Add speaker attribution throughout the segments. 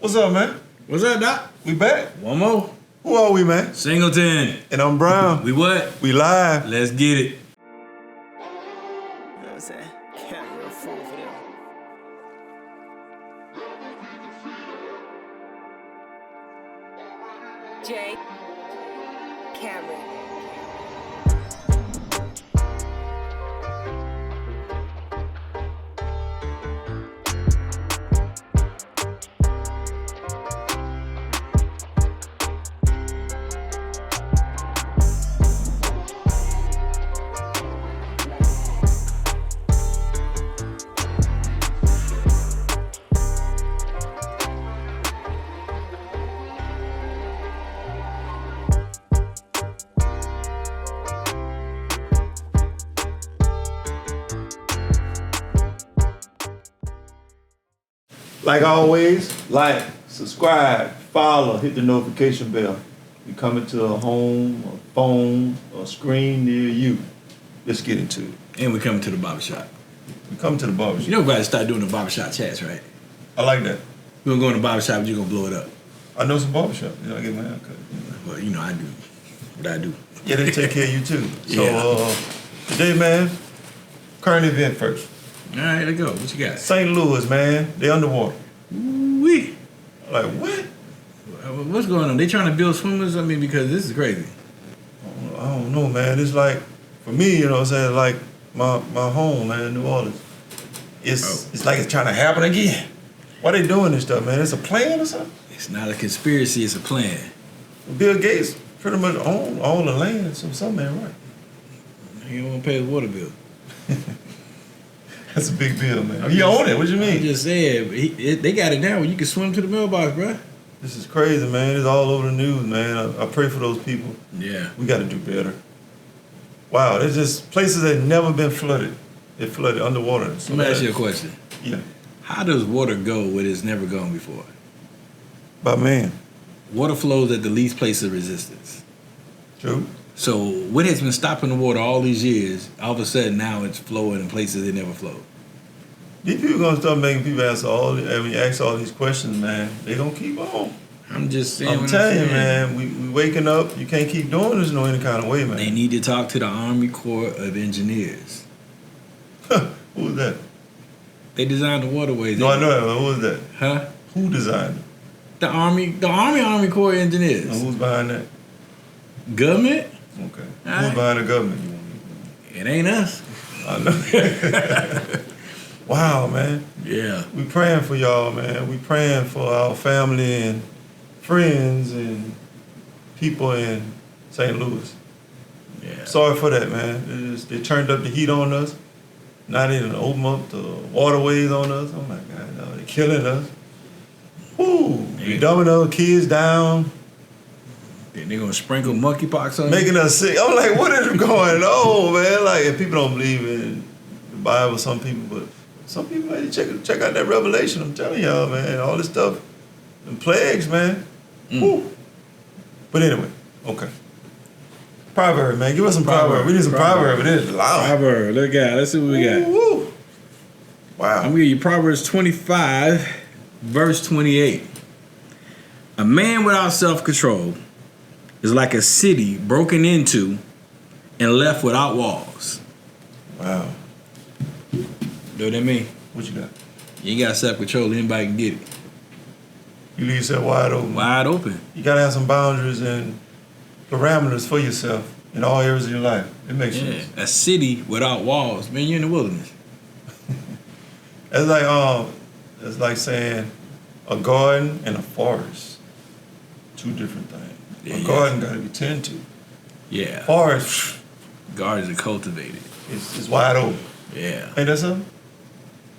Speaker 1: What's up, man?
Speaker 2: What's up, Doc?
Speaker 1: We back.
Speaker 2: One more.
Speaker 1: Who are we, man?
Speaker 2: Singleton.
Speaker 1: And I'm Brown.
Speaker 2: We what?
Speaker 1: We live.
Speaker 2: Let's get it.
Speaker 3: You know what I'm saying? Can't be a fool for them.
Speaker 4: Jay Cameron.
Speaker 1: Like always, like, subscribe, follow, hit the notification bell. We coming to a home, a phone, or a screen near you. Let's get into it.
Speaker 2: And we coming to the barbershop.
Speaker 1: We come to the barbershop.
Speaker 2: You know we gotta start doing the barbershop chats, right?
Speaker 1: I like that.
Speaker 2: We're gonna go in the barbershop, you're gonna blow it up.
Speaker 1: I know some barbershop. You know, I get my haircut.
Speaker 2: Well, you know I do what I do.
Speaker 1: Yeah, they take care of you too. So
Speaker 2: Yeah.
Speaker 1: today, man, current event first.
Speaker 2: All right, let's go. What you got?
Speaker 1: St. Louis, man, they underwater.
Speaker 2: Wee.
Speaker 1: Like, what?
Speaker 2: What's going on? They trying to build swimmers? I mean, because this is crazy.
Speaker 1: I don't know, man. It's like, for me, you know what I'm saying, like my home, man, New Orleans. It's like it's trying to happen again. Why they doing this stuff, man? It's a plan or something?
Speaker 2: It's not a conspiracy, it's a plan.
Speaker 1: Bill Gates pretty much own all the land, so something ain't right.
Speaker 2: He don't want to pay his water bill.
Speaker 1: That's a big bill, man. He own it, what you
Speaker 2: I
Speaker 1: mean?
Speaker 2: just said, they got it now where you can swim to the mailbox, bro.
Speaker 1: This is crazy, man. It's all over the news, man. I pray for those people.
Speaker 2: Yeah.
Speaker 1: We got to do better. Wow, there's just places that never been flooded. They're flooded underwater. So
Speaker 2: Let me ask you a question.
Speaker 1: Yeah.
Speaker 2: How does water go where it's never gone before?
Speaker 1: By man.
Speaker 2: Water flows at the least place of resistance.
Speaker 1: True.
Speaker 2: So what has been stopping the water all these years, all of a sudden now it's flowing in places it never flowed?
Speaker 1: These people gonna start making people ask all these questions, man. They gonna keep on.
Speaker 2: I'm just saying.
Speaker 1: I'm telling you, man. We waking up. You can't keep doing this no any kind of way, man.
Speaker 2: They need to talk to the Army Corps of Engineers.
Speaker 1: Who was that?
Speaker 2: They designed the waterways.
Speaker 1: No, I know that. Who was that?
Speaker 2: Huh?
Speaker 1: Who designed it?
Speaker 2: The Army Corps of Engineers.
Speaker 1: Now, who's behind that?
Speaker 2: Government?
Speaker 1: Okay.
Speaker 2: All
Speaker 1: Who's
Speaker 2: right.
Speaker 1: behind the government?
Speaker 2: It ain't us.
Speaker 1: I know. Wow, man.
Speaker 2: Yeah.
Speaker 1: We praying for y'all, man. We praying for our family and friends and people in St. Louis.
Speaker 2: Yeah.
Speaker 1: Sorry for that, man. They turned up the heat on us. Now they done open up the waterways on us. Oh my God, no, they're killing us. Woo! They dumbing other kids down,
Speaker 2: Then they're gonna sprinkle monkeypox on
Speaker 1: making us sick. I'm like, what is going on, man? Like, if people don't believe in the Bible, some people, but some people, man, check out that Revelation. I'm telling y'all, man, all this stuff, them plagues, man. Woo! But anyway, okay. Proverb, man. Give us some proverb. We need some proverb. It is loud.
Speaker 2: Proverb. Let's see what we got.
Speaker 1: Woo. Wow.
Speaker 2: I'm gonna give you Proverbs 25, verse 28. A man without self-control is like a city broken into and left without walls.
Speaker 1: Wow.
Speaker 2: Know what I mean?
Speaker 1: What you got?
Speaker 2: You ain't got self-control, anybody can get it.
Speaker 1: You leave yourself wide open.
Speaker 2: Wide open.
Speaker 1: You gotta have some boundaries and parameters for yourself in all areas of your life. It makes
Speaker 2: Yeah.
Speaker 1: sense.
Speaker 2: A city without walls. Man, you're in the wilderness.
Speaker 1: It's like saying a garden and a forest. Two different things.
Speaker 2: Yeah,
Speaker 1: A garden gotta be tended to.
Speaker 2: Yeah.
Speaker 1: Forest,
Speaker 2: Gardens are cultivated.
Speaker 1: it's wide open.
Speaker 2: Yeah.
Speaker 1: Ain't that something?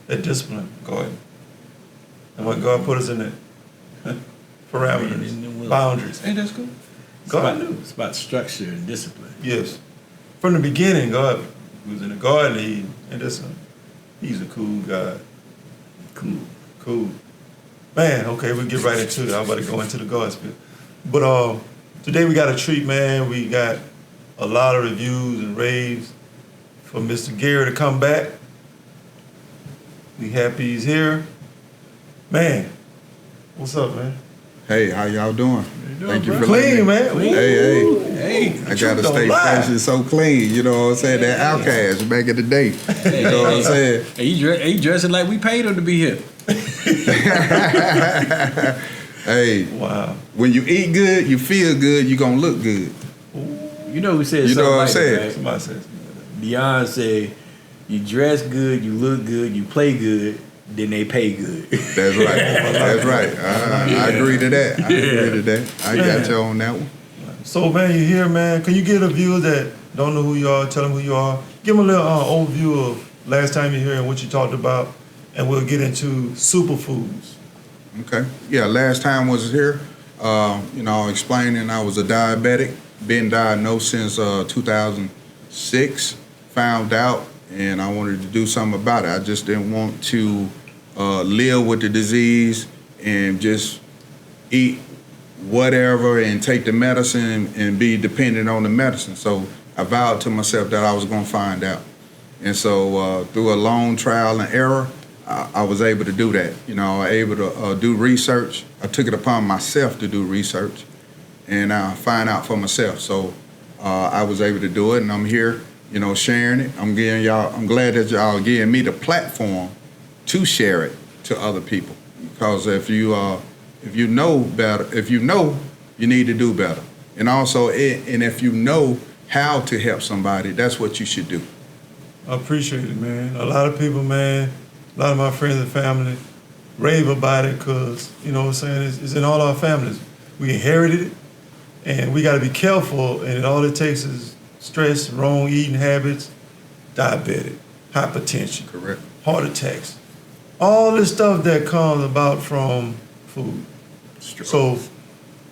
Speaker 1: That discipline, garden. And what God put us in there. Parameters,
Speaker 2: In the wilderness.
Speaker 1: boundaries. Ain't that cool? God knew.
Speaker 2: It's about structure and discipline.
Speaker 1: Yes. From the beginning, God was in the garden. He's a cool guy. Cool. Man, okay, we'll get right into it. I'm about to go into the gospel. But today we got a treat, man. We got a lot of reviews and raves for Mr. Gary to come back. We happy he's here. Man, What's up, man?
Speaker 5: Hey, how y'all doing? Thank you for
Speaker 1: Clean,
Speaker 5: letting me.
Speaker 1: man.
Speaker 5: Hey, I gotta stay fresh and so clean. You know what I'm saying? That outcast back in the day. You know what I'm saying?
Speaker 2: Hey, you dressing like we paid him to be here.
Speaker 5: Hey,
Speaker 1: Wow.
Speaker 5: when you eat good, you feel good, you gonna look good.
Speaker 2: You know who said
Speaker 5: You know
Speaker 2: something
Speaker 5: what I'm
Speaker 2: like
Speaker 5: saying?
Speaker 2: that, right?
Speaker 1: Somebody says.
Speaker 2: Deion said, you dress good, you look good, you play good, then they pay good.
Speaker 5: That's right. That's right. I agree to that. I agree to that. I got you on that one.
Speaker 1: So, man, you're here, man. Can you give the viewers that don't know who you are, tell them who you are? Give them a little overview of last time you're here and what you talked about, and we'll get into superfoods.
Speaker 5: Okay. Yeah, last time I was here, explaining I was a diabetic, been diagnosed since 2006, found out, and I wanted to do something about it. I just didn't want to live with the disease and just eat whatever and take the medicine and be dependent on the medicine. So I vowed to myself that I was going to find out. And so through a long trial and error, I was able to do that. You know, I was able to do research. I took it upon myself to do research and find out for myself. So I was able to do it, and I'm here, sharing it. I'm glad that y'all giving me the platform to share it to other people. Because if you know better, you need to do better. And also, and if you know how to help somebody, that's what you should do.
Speaker 1: I appreciate it, man. A lot of people, man, a lot of my friends and family rave about it because, you know what I'm saying, it's in all our families. We inherited it, and we got to be careful, and all it takes is stress, wrong eating habits, diabetic, hypertension,
Speaker 5: Correct.
Speaker 1: heart attacks, all this stuff that comes about from food. So,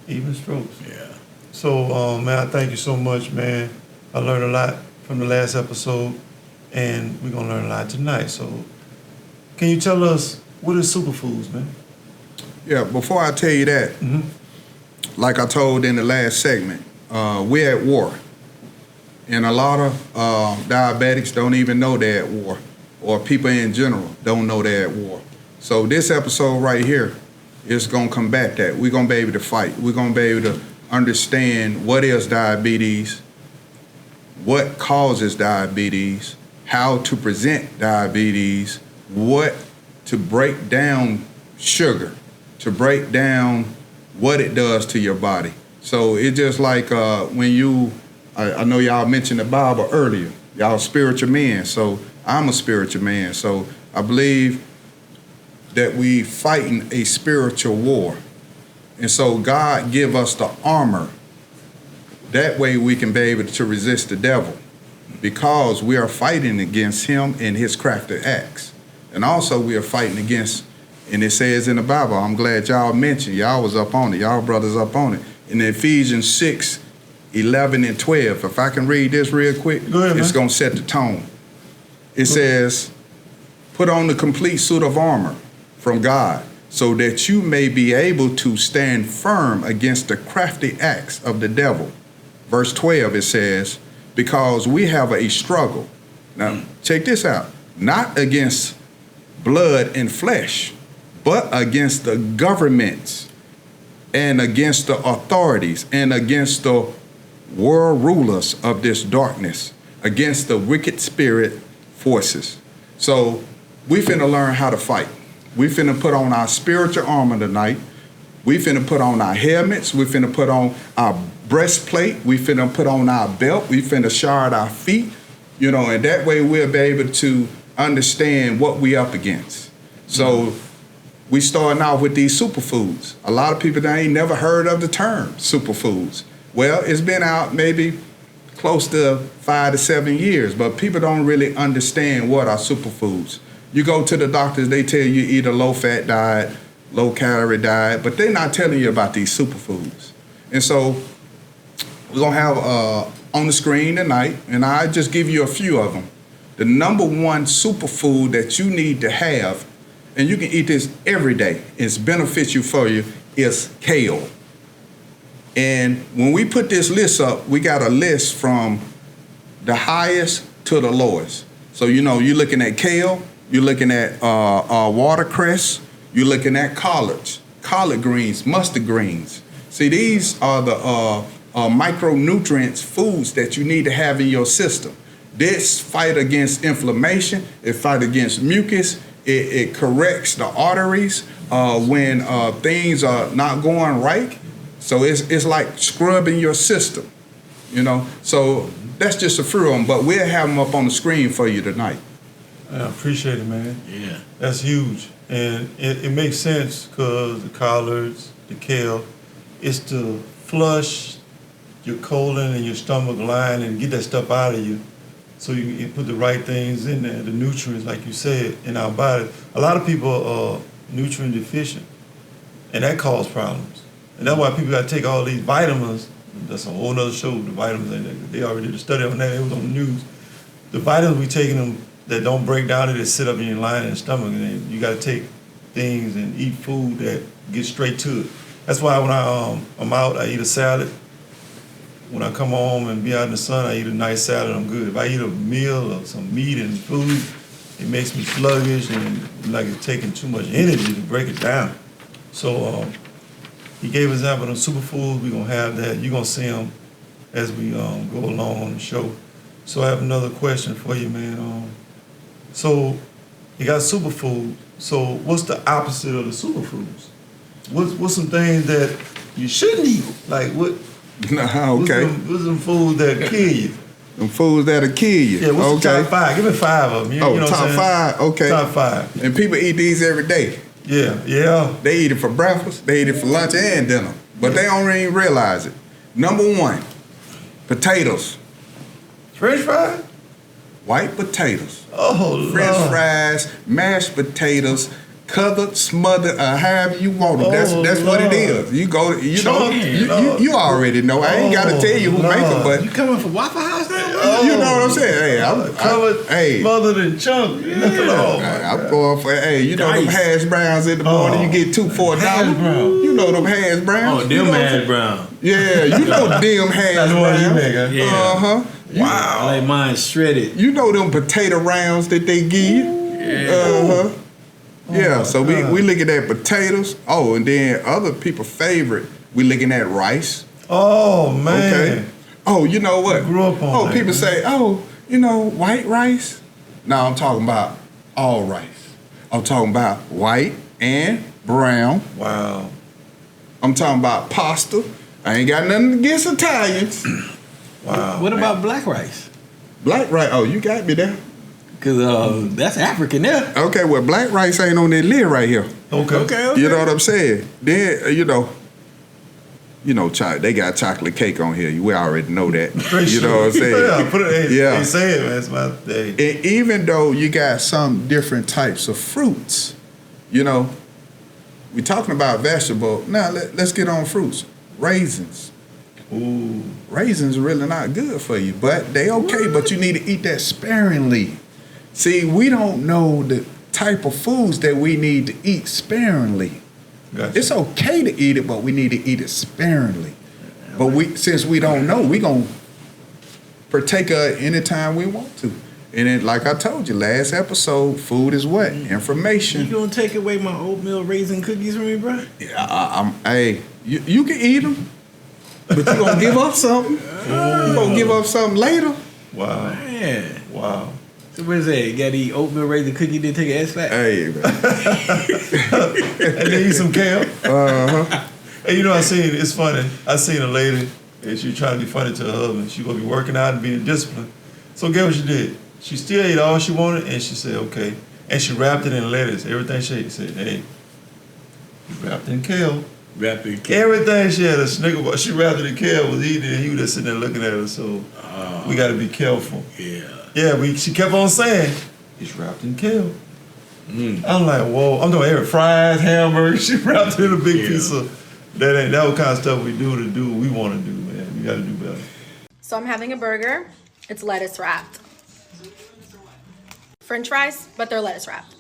Speaker 1: even strokes.
Speaker 2: Yeah.
Speaker 1: So, man, I thank you so much, man. I learned a lot from the last episode, and we're going to learn a lot tonight. So, can you tell us what is superfoods, man?
Speaker 5: Yeah, before I tell you that, like I told in the last segment, we're at war. And a lot of diabetics don't even know they're at war, or people in general don't know they're at war. So this episode right here is going to combat that. We're going to be able to fight. We're going to be able to understand what is diabetes, what causes diabetes, how to present diabetes, what to break down sugar, to break down what it does to your body. So it's just like when I know y'all mentioned the Bible earlier, y'all spiritual men, so I'm a spiritual man. So I believe that we fighting a spiritual war. And so God give us the armor. That way we can be able to resist the devil, because we are fighting against him and his crafty acts. And also we are fighting against, and it says in the Bible, I'm glad y'all mentioned, y'all was up on it, y'all brothers up on it. In Ephesians 6:11 and 12, if I can read this real quick,
Speaker 1: Go ahead,
Speaker 5: it's
Speaker 1: man.
Speaker 5: going to set the tone. It says, put on the complete suit of armor from God, so that you may be able to stand firm against the crafty acts of the devil. Verse 12, it says, because we have a struggle. Now, check this out. Not against blood and flesh, but against the governments and against the authorities and against the world rulers of this darkness, against the wicked spirit forces. So we finna learn how to fight. We finna put on our spiritual armor tonight. We finna put on our helmets. We finna put on our breastplate. We finna put on our belt. We finna shod our feet, and that way we'll be able to understand what we up against. So we starting off with these superfoods. A lot of people that ain't never heard of the term superfoods. Well, it's been out maybe close to 5 to 7 years, but people don't really understand what are superfoods. You go to the doctors, they tell you eat a low-fat diet, low-calorie diet, but they're not telling you about these superfoods. And so we're going to have on the screen tonight, and I just give you a few of them. The number one superfood that you need to have, and you can eat this every day, it's beneficial for you, is kale. And when we put this list up, we got a list from the highest to the lowest. So, you're looking at kale, you're looking at watercress, you're looking at collards. collard greens, mustard greens. See, these are the micronutrients, foods that you need to have in your system. This fight against inflammation, it fight against mucus, it corrects the arteries when things are not going right. So it's like scrubbing your system, you know. So that's just a few of them, but we'll have them up on the screen for you tonight.
Speaker 1: I appreciate it, man.
Speaker 2: Yeah.
Speaker 1: That's huge. And it makes sense because the collards, the kale, it's to flush your colon and your stomach line and get that stuff out of you. So you put the right things in there, the nutrients, like you said, in our body. A lot of people are nutrient deficient, and that causes problems. And that's why people got to take all these vitamins. That's a whole nother show, the vitamins. They already did a study on that. It was on the news. The vitamins we taking them that don't break down, they just sit up in your line and stomach, and then you got to take things and eat food that gets straight to it. That's why when I'm out, I eat a salad. When I come home and be out in the sun, I eat a nice salad, I'm good. If I eat a meal or some meat and food, it makes me sluggish and like it's taking too much energy to break it down. So he gave an example of superfood. We're going to have that. You're going to see them as we go along on the show. So I have another question for you, man. So you got superfood. So what's the opposite of the superfoods? What's some things that you shouldn't eat? Like what?
Speaker 5: Okay.
Speaker 1: What's some food that kill you?
Speaker 5: Them foods that'll kill you.
Speaker 1: Yeah, what's the top 5? Give me 5 of them. You know what I'm
Speaker 5: top
Speaker 1: saying?
Speaker 5: 5? Okay.
Speaker 1: Top 5.
Speaker 5: And people eat these every day.
Speaker 1: Yeah.
Speaker 5: They eat it for breakfast, they eat it for lunch and dinner. But they don't even realize it. Number 1, potatoes.
Speaker 1: French fries?
Speaker 5: White potatoes.
Speaker 1: Oh,
Speaker 5: French
Speaker 1: Lord.
Speaker 5: fries, mashed potatoes, covered, smothered, however you want them. That's what it is. You go, you already know. I ain't got to tell you who make them, but
Speaker 2: You coming from Waffle House now?
Speaker 5: you know what I'm saying. Hey, I'm
Speaker 1: covered, smothered and chunky.
Speaker 5: I'm going for, you know them hash browns in the morning. You get 2 for $1.
Speaker 2: Hash brown.
Speaker 5: You know them hash browns.
Speaker 2: Oh, them hash brown.
Speaker 5: Yeah, you know them hash
Speaker 1: That's the one you
Speaker 5: browns.
Speaker 1: make, huh?
Speaker 2: Yeah.
Speaker 1: Wow.
Speaker 2: I like mine shredded.
Speaker 5: You know them potato rounds that they give you.
Speaker 2: Yeah.
Speaker 5: Yeah, so we looking at potatoes. Oh, and then other people's favorite, we looking at rice.
Speaker 1: Oh, man.
Speaker 5: Okay. Oh, you know what?
Speaker 1: I grew up on that,
Speaker 5: people
Speaker 1: man.
Speaker 5: say, oh, you know, white rice. No, I'm talking about all rice. I'm talking about white and brown.
Speaker 1: Wow.
Speaker 5: I'm talking about pasta. I ain't got nothing against Italians.
Speaker 1: Wow.
Speaker 2: What about black rice?
Speaker 5: Black rice. Oh, you got me there.
Speaker 2: Because that's African there.
Speaker 5: Okay, well, black rice ain't on that lid right here.
Speaker 1: Okay.
Speaker 5: You know what I'm saying? Then, you know, they got chocolate cake on here. We already know that. You know what I'm saying?
Speaker 1: Yeah, put it.
Speaker 5: Yeah.
Speaker 1: They say it, man. It's my day.
Speaker 5: And even though you got some different types of fruits, you know, we talking about vegetable. Now let's get on fruits. Raisins.
Speaker 1: Ooh.
Speaker 5: Raisins are really not good for you, but they okay. But you need to eat that sparingly. See, we don't know the type of foods that we need to eat sparingly.
Speaker 1: Gotcha.
Speaker 5: It's okay to eat it, but we need to eat it sparingly. But since we don't know, we gonna partake of it anytime we want to. And then, like I told you last episode, food is what? Information.
Speaker 2: You gonna take away my oatmeal raisin cookies from me, bro?
Speaker 5: Yeah, hey, you can eat them, but you gonna give up something. You gonna give up something later.
Speaker 1: Wow.
Speaker 2: Man.
Speaker 1: Wow.
Speaker 2: So what is that? You gotta eat oatmeal raisin cookie, then take an S-flat?
Speaker 5: Hey, man.
Speaker 1: And then eat some kale. And you know, it's funny. I seen a lady, and she trying to be funny to her husband. She gonna be working out and being disciplined. So guess what she did? She still ate all she wanted, and she said, okay. And she wrapped it in lettuce. Everything she ate, she said, hey, you wrapped it in kale.
Speaker 2: Wrapped in kale.
Speaker 1: Everything she had a snicker bar. She wrapped it in kale, was eating it, and he was just sitting there looking at her. So we got to be careful.
Speaker 2: Yeah.
Speaker 1: Yeah, she kept on saying, it's wrapped in kale. I'm like, whoa. I'm doing every fries, hamburgers. She wrapped it in a big piece of that what kind of stuff we do what we want to do, man. We got to do better.
Speaker 6: So I'm having a burger. It's lettuce wrapped. French fries, but they're lettuce wrapped.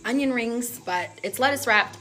Speaker 6: Onion rings, but it's lettuce wrapped.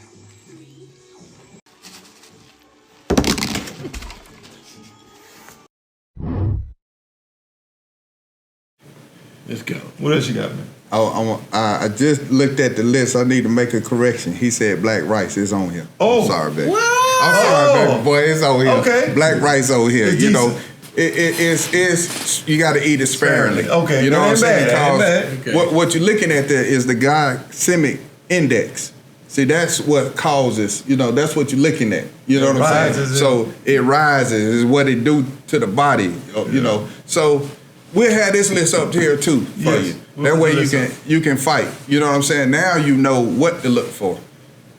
Speaker 2: Let's go.
Speaker 1: What else you got, man?
Speaker 5: I just looked at the list. I need to make a correction. He said black rice is on here.
Speaker 1: Oh.
Speaker 5: I'm sorry, baby.
Speaker 2: What?
Speaker 5: I'm sorry, baby boy. It's on here.
Speaker 1: Okay.
Speaker 5: Black rice over here.
Speaker 1: It's
Speaker 5: You know,
Speaker 1: decent.
Speaker 5: it's you got to eat it sparingly.
Speaker 1: Okay,
Speaker 5: You know what I'm saying?
Speaker 1: ain't bad.
Speaker 2: Okay.
Speaker 5: What you're looking at there is the glycemic index. See, that's what causes, that's what you're looking at. You know what I'm saying?
Speaker 1: rises,
Speaker 5: So it rises, is what it do to the body, you know. So we'll have this list up here too for
Speaker 1: Yes.
Speaker 5: you.
Speaker 1: We'll
Speaker 5: That way
Speaker 1: do
Speaker 5: you
Speaker 1: this
Speaker 5: can
Speaker 1: up.
Speaker 5: fight. You know what I'm saying? Now you know what to look for.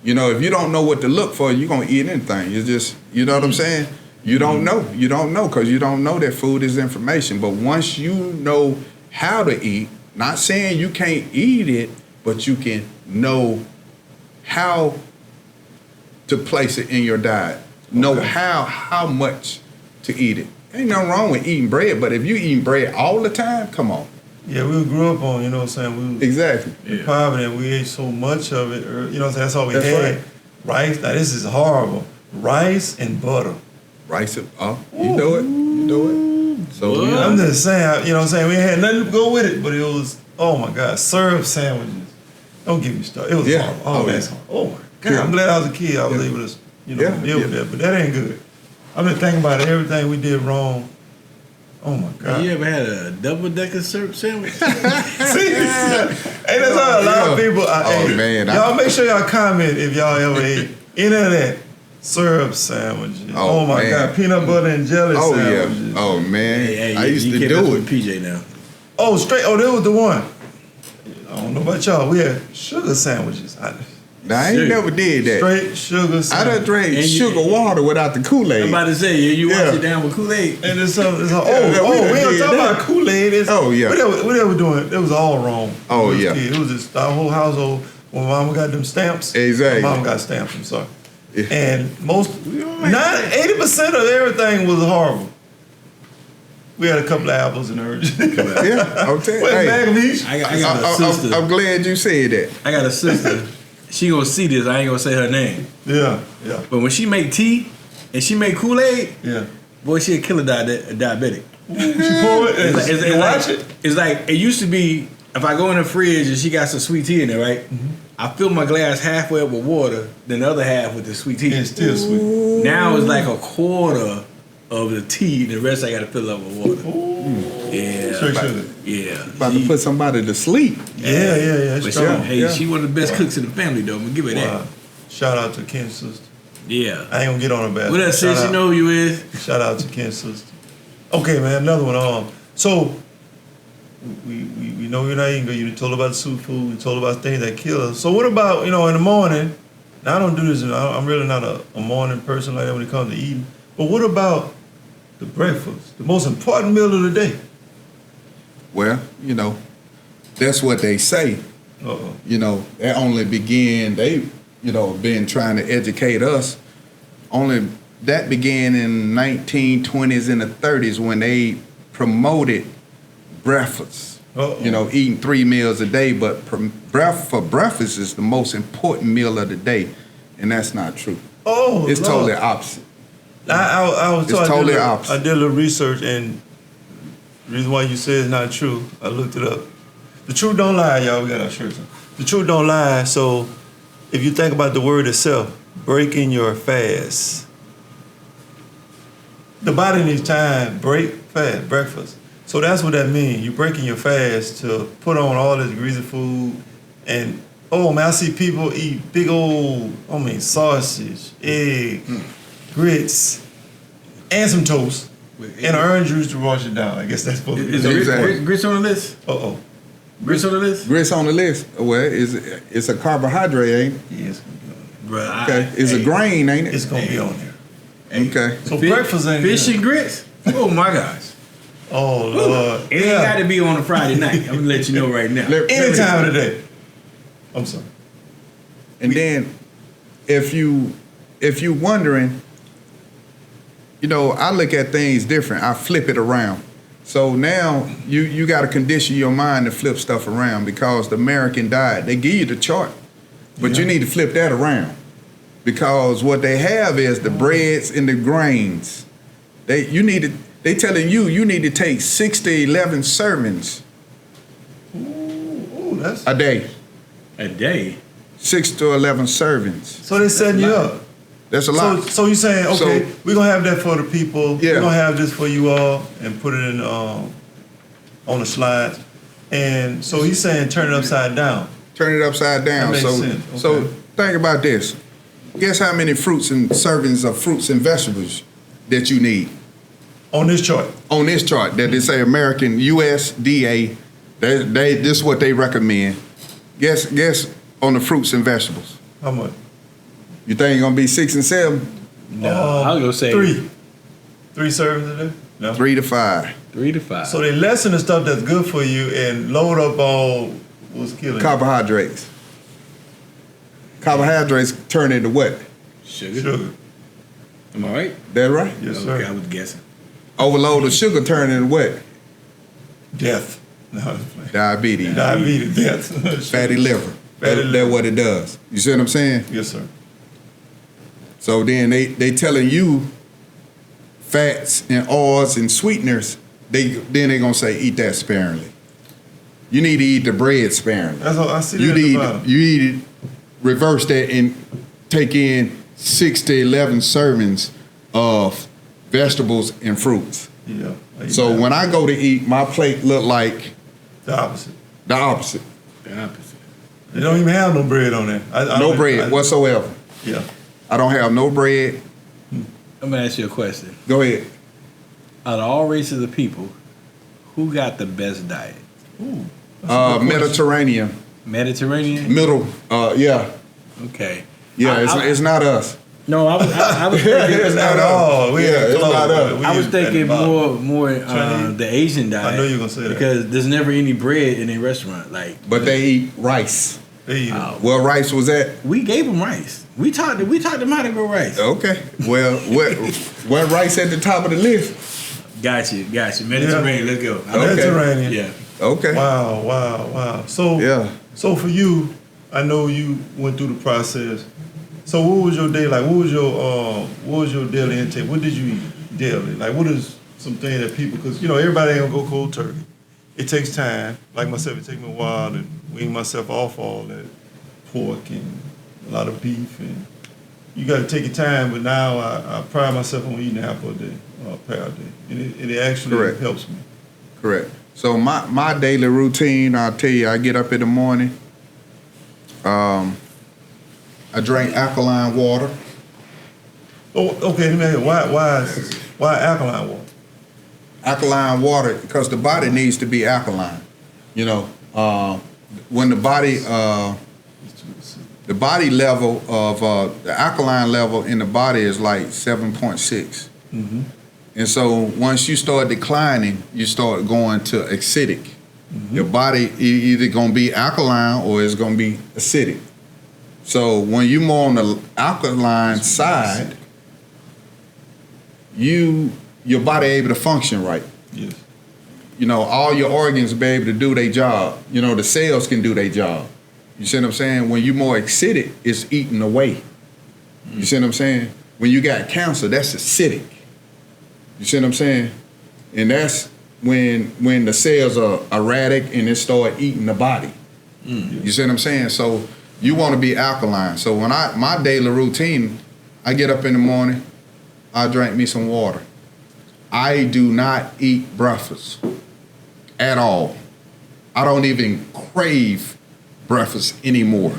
Speaker 5: You know, if you don't know what to look for, you're gonna eat anything. You just, you know what I'm saying? You don't know. You don't know because you don't know that food is information. But once you know how to eat, not saying you can't eat it, but you can know how to place it in your diet. Know
Speaker 1: Okay.
Speaker 5: how much to eat it. Ain't nothing wrong with eating bread, but if you eating bread all the time, come on.
Speaker 1: Yeah, we grew up on, you know what I'm saying? We was
Speaker 5: Exactly.
Speaker 1: in poverty and we ate so much of it, or, you know what I'm saying? That's all we
Speaker 5: That's
Speaker 1: had.
Speaker 5: right.
Speaker 1: Rice, now this is horrible. Rice and butter.
Speaker 5: Rice, you know it. You know it. So
Speaker 2: What?
Speaker 1: I'm just saying, you know what I'm saying? We had nothing to go with it, but it was, oh my God, syrup sandwiches. Don't get me started. It was
Speaker 5: Yeah.
Speaker 1: horrible.
Speaker 5: Oh,
Speaker 1: that's
Speaker 5: yeah.
Speaker 1: horrible. Oh my God,
Speaker 5: Yeah.
Speaker 1: I'm glad I was a kid. I was
Speaker 5: Yeah.
Speaker 1: able to,
Speaker 5: Yeah,
Speaker 1: deal with
Speaker 5: yeah.
Speaker 1: that, but that ain't good. I've been thinking about everything we did wrong. Oh my God.
Speaker 2: You ever had a double-decker syrup sandwich?
Speaker 1: See? Hey, that's how a lot of
Speaker 5: Yeah.
Speaker 1: people.
Speaker 5: Oh,
Speaker 1: hey,
Speaker 5: man,
Speaker 1: y'all make sure y'all comment if y'all ever ate any of that syrup sandwiches.
Speaker 5: Oh,
Speaker 1: Oh, my
Speaker 5: man.
Speaker 1: God, peanut butter and jelly
Speaker 5: Oh
Speaker 1: sandwiches.
Speaker 5: yeah. Oh man.
Speaker 2: Hey,
Speaker 5: I used
Speaker 2: you
Speaker 5: to
Speaker 2: can't
Speaker 5: do
Speaker 2: mess
Speaker 5: it.
Speaker 2: with PJ now.
Speaker 1: Oh, straight. Oh, that was the one. I don't know about y'all. We had sugar sandwiches.
Speaker 5: Now, I ain't
Speaker 2: Sugar.
Speaker 5: never did that.
Speaker 1: Straight sugar
Speaker 5: I done
Speaker 1: sandwiches.
Speaker 5: drank
Speaker 2: And you-
Speaker 5: sugar water without the
Speaker 2: I'm
Speaker 5: Kool-Aid.
Speaker 2: about to say, you wash
Speaker 5: Yeah.
Speaker 2: it down with Kool-Aid.
Speaker 1: And it's something.
Speaker 5: Yeah,
Speaker 1: We
Speaker 5: done
Speaker 1: don't
Speaker 5: did
Speaker 1: talk
Speaker 5: that.
Speaker 1: about Kool-Aid.
Speaker 5: Oh, yeah.
Speaker 1: What they were doing, it was all wrong.
Speaker 5: Oh,
Speaker 1: When we was
Speaker 5: yeah.
Speaker 1: kids. It was just our whole household. When mama got them stamps.
Speaker 5: Exactly.
Speaker 1: My mama got stamps, I'm sorry.
Speaker 5: Yeah.
Speaker 1: And most,
Speaker 2: like
Speaker 1: 80% of everything was horrible. We had a couple of apples and oranges.
Speaker 5: Yeah, I'm telling you.
Speaker 1: Wait,
Speaker 5: Hey,
Speaker 1: bag of each.
Speaker 2: I got a sister.
Speaker 5: I'm glad you said that.
Speaker 2: I got a sister. She gonna see this. I ain't gonna say her name.
Speaker 1: Yeah.
Speaker 2: But when she make tea and she make Kool-Aid,
Speaker 1: Yeah.
Speaker 2: boy, she a killer diabetic.
Speaker 1: She pour it and you watch it.
Speaker 2: It's like it used to be. If I go in the fridge and she got some sweet tea in there, right? I fill my glass halfway up with water, then the other half with the sweet tea.
Speaker 1: It's still sweet.
Speaker 2: Now it's like a quarter of the tea, and the rest I got to fill up with water. Yeah,
Speaker 1: Straight sugar.
Speaker 2: yeah.
Speaker 5: About to put somebody to sleep.
Speaker 1: Yeah. It's
Speaker 2: But
Speaker 1: strong.
Speaker 2: hey, she one of the best cooks in the family, though. I'm gonna give her that.
Speaker 1: Wow. Shout out to Ken's sister.
Speaker 2: Yeah.
Speaker 1: I ain't gonna get on her bad.
Speaker 2: What up, sis? You know who you is?
Speaker 1: Shout out to Ken's sister. Okay, man, another one. So we know you're not eating good. You told about the superfood. You told about things that kill us. So what about, in the morning? Now I don't do this. I'm really not a morning person like that when it comes to eating. But what about the breakfast? The most important meal of the day.
Speaker 5: Well, that's what they say.
Speaker 1: Uh-oh.
Speaker 5: That only began, been trying to educate us. That began in 1920s and the 30s when they promoted breakfast.
Speaker 1: Uh-oh.
Speaker 5: Eating 3 meals a day, but for breakfast is the most important meal of the day, and that's not true.
Speaker 1: Oh,
Speaker 5: It's
Speaker 1: Lord.
Speaker 5: totally opposite.
Speaker 1: I was
Speaker 5: It's
Speaker 1: told
Speaker 5: totally
Speaker 1: I
Speaker 5: opposite.
Speaker 1: did a little research, and the reason why you say it's not true, I looked it up. The truth don't lie, y'all. We got our shirts on. The truth don't lie. So, if you think about the word itself, breaking your fast. The body needs time. Break fast, breakfast. So that's what that means. You breaking your fast to put on all this greasy food, and man, I see people eat big old, sausage, egg, grits, and some toast, and orange juice to wash it down. I guess that's supposed to be.
Speaker 2: Is
Speaker 5: Exactly.
Speaker 2: grits on the list?
Speaker 1: Uh-oh.
Speaker 2: Grits on the list?
Speaker 5: Grits on the list. Well, it's a carbohydrate, ain't it?
Speaker 1: Yeah, it's gonna be on
Speaker 2: Bruh,
Speaker 5: Okay. It's a grain, ain't
Speaker 1: there. It's
Speaker 5: it?
Speaker 1: gonna be on there.
Speaker 5: Okay.
Speaker 1: So breakfast ain't
Speaker 2: Fish
Speaker 1: good.
Speaker 2: and grits? Oh, my gosh.
Speaker 1: Oh, Lord.
Speaker 2: It ain't got to be on a Friday night. I'm going to let you know right now.
Speaker 1: Any time of the day. I'm sorry.
Speaker 5: And then, if you wondering, I look at things different. I flip it around. So now you got to condition your mind to flip stuff around because the American diet, they give you the chart, but you need to flip that around because what they have is the breads and the grains. They telling you need to take 6 to 11 sermons.
Speaker 1: Ooh, That's
Speaker 5: a day.
Speaker 2: A day.
Speaker 5: 6 to 11 servings.
Speaker 1: so they setting you up.
Speaker 5: That's a lot.
Speaker 1: So you saying, okay,
Speaker 5: So-
Speaker 1: we're gonna have that for the people.
Speaker 5: Yeah.
Speaker 1: We're gonna have this for you all and put it in on the slides. And so he's saying turn it upside down.
Speaker 5: Turn it upside down.
Speaker 1: That makes
Speaker 5: So
Speaker 1: sense.
Speaker 5: so
Speaker 1: Okay.
Speaker 5: think about this. Guess how many fruits and servings of fruits and vegetables that you need
Speaker 1: On this chart.
Speaker 5: on this chart that they say American USDA. This is what they recommend. Guess on the fruits and vegetables.
Speaker 1: How much?
Speaker 5: You think it's gonna be 6 and 7?
Speaker 2: No, I was gonna say
Speaker 1: 3. 3 servings a day? No.
Speaker 5: 3 to 5.
Speaker 2: 3 to 5.
Speaker 1: So they lessen the stuff that's good for you and load up all what's killing you.
Speaker 5: Carbohydrates. Carbohydrates turn into what?
Speaker 2: Sugar.
Speaker 1: Sugar.
Speaker 2: Am I right?
Speaker 5: That right?
Speaker 1: Yes,
Speaker 2: Okay, I
Speaker 1: sir.
Speaker 2: was guessing.
Speaker 5: Overload of sugar turn into what?
Speaker 1: Death. No,
Speaker 5: Diabetes.
Speaker 1: diabetes, death.
Speaker 5: Fatty liver.
Speaker 1: Fatty liver.
Speaker 5: That's what it does. You see what I'm saying?
Speaker 1: Yes, sir.
Speaker 5: So then they telling you fats and oils and sweeteners, they gonna say eat that sparingly. You need to eat the bread sparingly.
Speaker 1: That's all I see.
Speaker 5: You
Speaker 1: that at the
Speaker 5: need
Speaker 1: bottom.
Speaker 5: to reverse that and take in 6 to 11 servings of vegetables and fruits.
Speaker 1: Yeah.
Speaker 5: So when I go to eat, my plate look like
Speaker 1: the opposite.
Speaker 5: the opposite.
Speaker 2: The opposite.
Speaker 1: They don't even have no bread on there.
Speaker 5: No bread whatsoever.
Speaker 1: Yeah.
Speaker 5: I don't have no bread.
Speaker 2: I'm gonna ask you a question.
Speaker 5: Go ahead.
Speaker 2: Out of all races of people, who got the best diet?
Speaker 1: Ooh. That's a good question.
Speaker 5: Mediterranean.
Speaker 2: Mediterranean?
Speaker 5: Middle. Yeah.
Speaker 2: Okay.
Speaker 5: Yeah, it's not us.
Speaker 2: No, I was thinking.
Speaker 1: It's not
Speaker 5: us.
Speaker 1: all. We
Speaker 5: Yeah,
Speaker 1: ain't
Speaker 5: it's
Speaker 1: close,
Speaker 5: not us.
Speaker 1: but we
Speaker 2: I was
Speaker 1: at the
Speaker 2: thinking
Speaker 1: bottom.
Speaker 2: more
Speaker 1: Chinese?
Speaker 2: the Asian diet.
Speaker 1: I know you were gonna say that.
Speaker 2: Because there's never any bread in a restaurant. Like,
Speaker 5: But they eat rice.
Speaker 1: They eat it.
Speaker 5: Where rice was at?
Speaker 2: we gave them rice. We taught them how to grow rice.
Speaker 5: Okay. Well, what rice at the top of the list?
Speaker 2: Got you. Mediterranean. Let's go.
Speaker 5: Okay.
Speaker 1: Mediterranean.
Speaker 2: Yeah.
Speaker 5: Okay.
Speaker 1: Wow. So
Speaker 5: Yeah.
Speaker 1: So for you, I know you went through the process. So what was your day like? What was your daily intake? What did you eat daily? Like what is something that people, because everybody ain't gonna go cold turkey. It takes time. Like myself, it takes me a while to wean myself off all that pork and a lot of beef, and you got to take your time. But now I pride myself on eating an apple a day, or a pear a day, and it actually
Speaker 5: Correct.
Speaker 1: helps me.
Speaker 5: Correct. So my daily routine, I'll tell you, I get up in the morning. I drink alkaline water.
Speaker 1: Oh, okay. Let me ask you, why alkaline water?
Speaker 5: Alkaline water, because the body needs to be alkaline. When the body level of the alkaline level in the body is like 7.6.
Speaker 1: Mm-hmm.
Speaker 5: And so once you start declining, you start going to acidic.
Speaker 1: Mm-hmm.
Speaker 5: Your body either gonna be alkaline or it's gonna be acidic. So when you're more on the alkaline side, your body able to function right.
Speaker 1: Yes.
Speaker 5: All your organs be able to do their job. The cells can do their job. You see what I'm saying? When you're more acidic, it's eating away. You see what I'm saying? When you got cancer, that's acidic. You see what I'm saying? And that's when the cells are erratic and it start eating the body. You see what I'm saying? So you want to be alkaline. So when my daily routine, I get up in the morning, I drink me some water. I do not eat breakfast at all. I don't even crave breakfast anymore.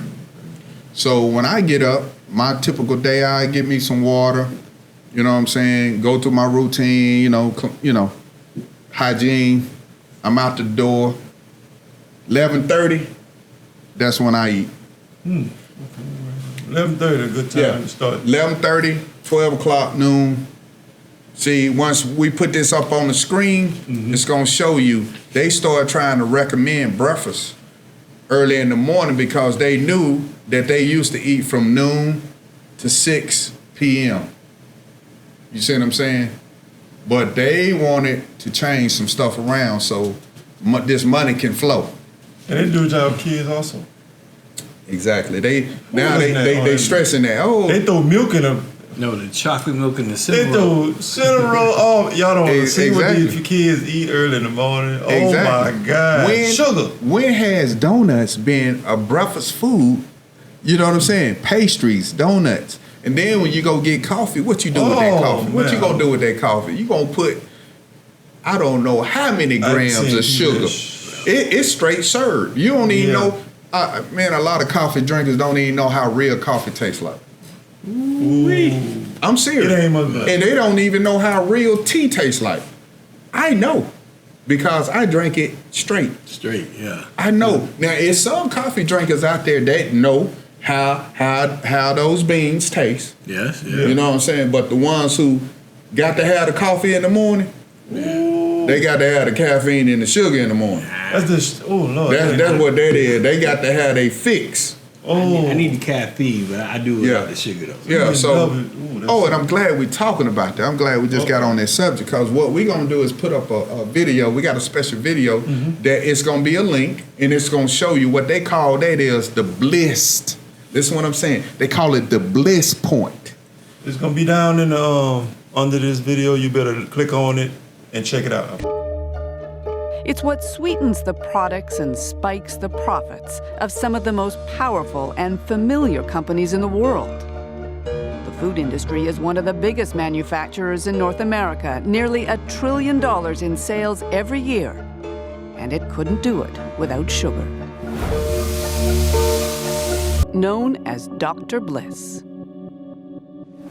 Speaker 5: So when I get up, my typical day, I get me some water. You know what I'm saying? Go through my routine. Hygiene. I'm out the door. 11:30. That's when I eat.
Speaker 1: 11:30, a good time to start.
Speaker 5: 11:30, 12 o'clock, noon. See, once we put this up on the screen, it's gonna show you. They start trying to recommend breakfast early in the morning because they knew that they used to eat from noon to 6 p.m. You see what I'm saying? But they wanted to change some stuff around so this money can flow.
Speaker 1: And they do it to our kids also.
Speaker 5: Exactly. They
Speaker 1: listen to that
Speaker 5: stressing that. Oh,
Speaker 1: They throw milk in
Speaker 2: No, the chocolate milk and the
Speaker 1: They
Speaker 2: cinnamon roll.
Speaker 1: throw cinnamon roll. Oh, y'all don't want to see what
Speaker 5: Exactly.
Speaker 1: these kids eat early in the morning. Oh
Speaker 5: Exactly.
Speaker 1: my God, sugar.
Speaker 5: When has donuts been a breakfast food? You know what I'm saying? Pastries, donuts. And then when you go get coffee, what you do with that
Speaker 1: Oh,
Speaker 5: coffee? What you
Speaker 1: man.
Speaker 5: gonna do with that coffee? You gonna put, I don't know how many grams
Speaker 1: seen
Speaker 5: of sugar.
Speaker 1: this.
Speaker 5: It's straight served. You don't even
Speaker 1: Yeah.
Speaker 5: know. Man, a lot of coffee drinkers don't even know how real coffee tastes like.
Speaker 1: Ooh.
Speaker 5: I'm serious.
Speaker 1: It ain't much better.
Speaker 5: And they don't even know how real tea tastes like. I know because I drink it straight.
Speaker 2: Straight, yeah.
Speaker 5: I know. Now, there's some coffee drinkers out there that know how those beans taste.
Speaker 2: Yes, yeah.
Speaker 5: You know what I'm saying? But the ones who got to have the coffee in the morning, they got to have the caffeine and the sugar in the morning.
Speaker 1: That's just, oh Lord.
Speaker 5: That's what that is. They got to have their fix.
Speaker 1: Oh,
Speaker 2: I need the caffeine, but I do without the sugar though.
Speaker 5: Yeah,
Speaker 1: Yeah,
Speaker 5: so,
Speaker 1: double- ooh, that's-
Speaker 5: and I'm glad we're talking about that. I'm glad we just got on that subject because what we're going to do is put up a video. We got a special video that it's going to be a link and it's going to show you what they call that is the Bliss. This is what I'm saying. They call it the Bliss Point.
Speaker 1: It's gonna be down in the under this video. You better click on it and check it out.
Speaker 7: It's what sweetens the products and spikes the profits of some of the most powerful and familiar companies in the world. The food industry is one of the biggest manufacturers in North America, nearly $1 trillion in sales every year. And it couldn't do it without sugar. Known as Dr. Bliss.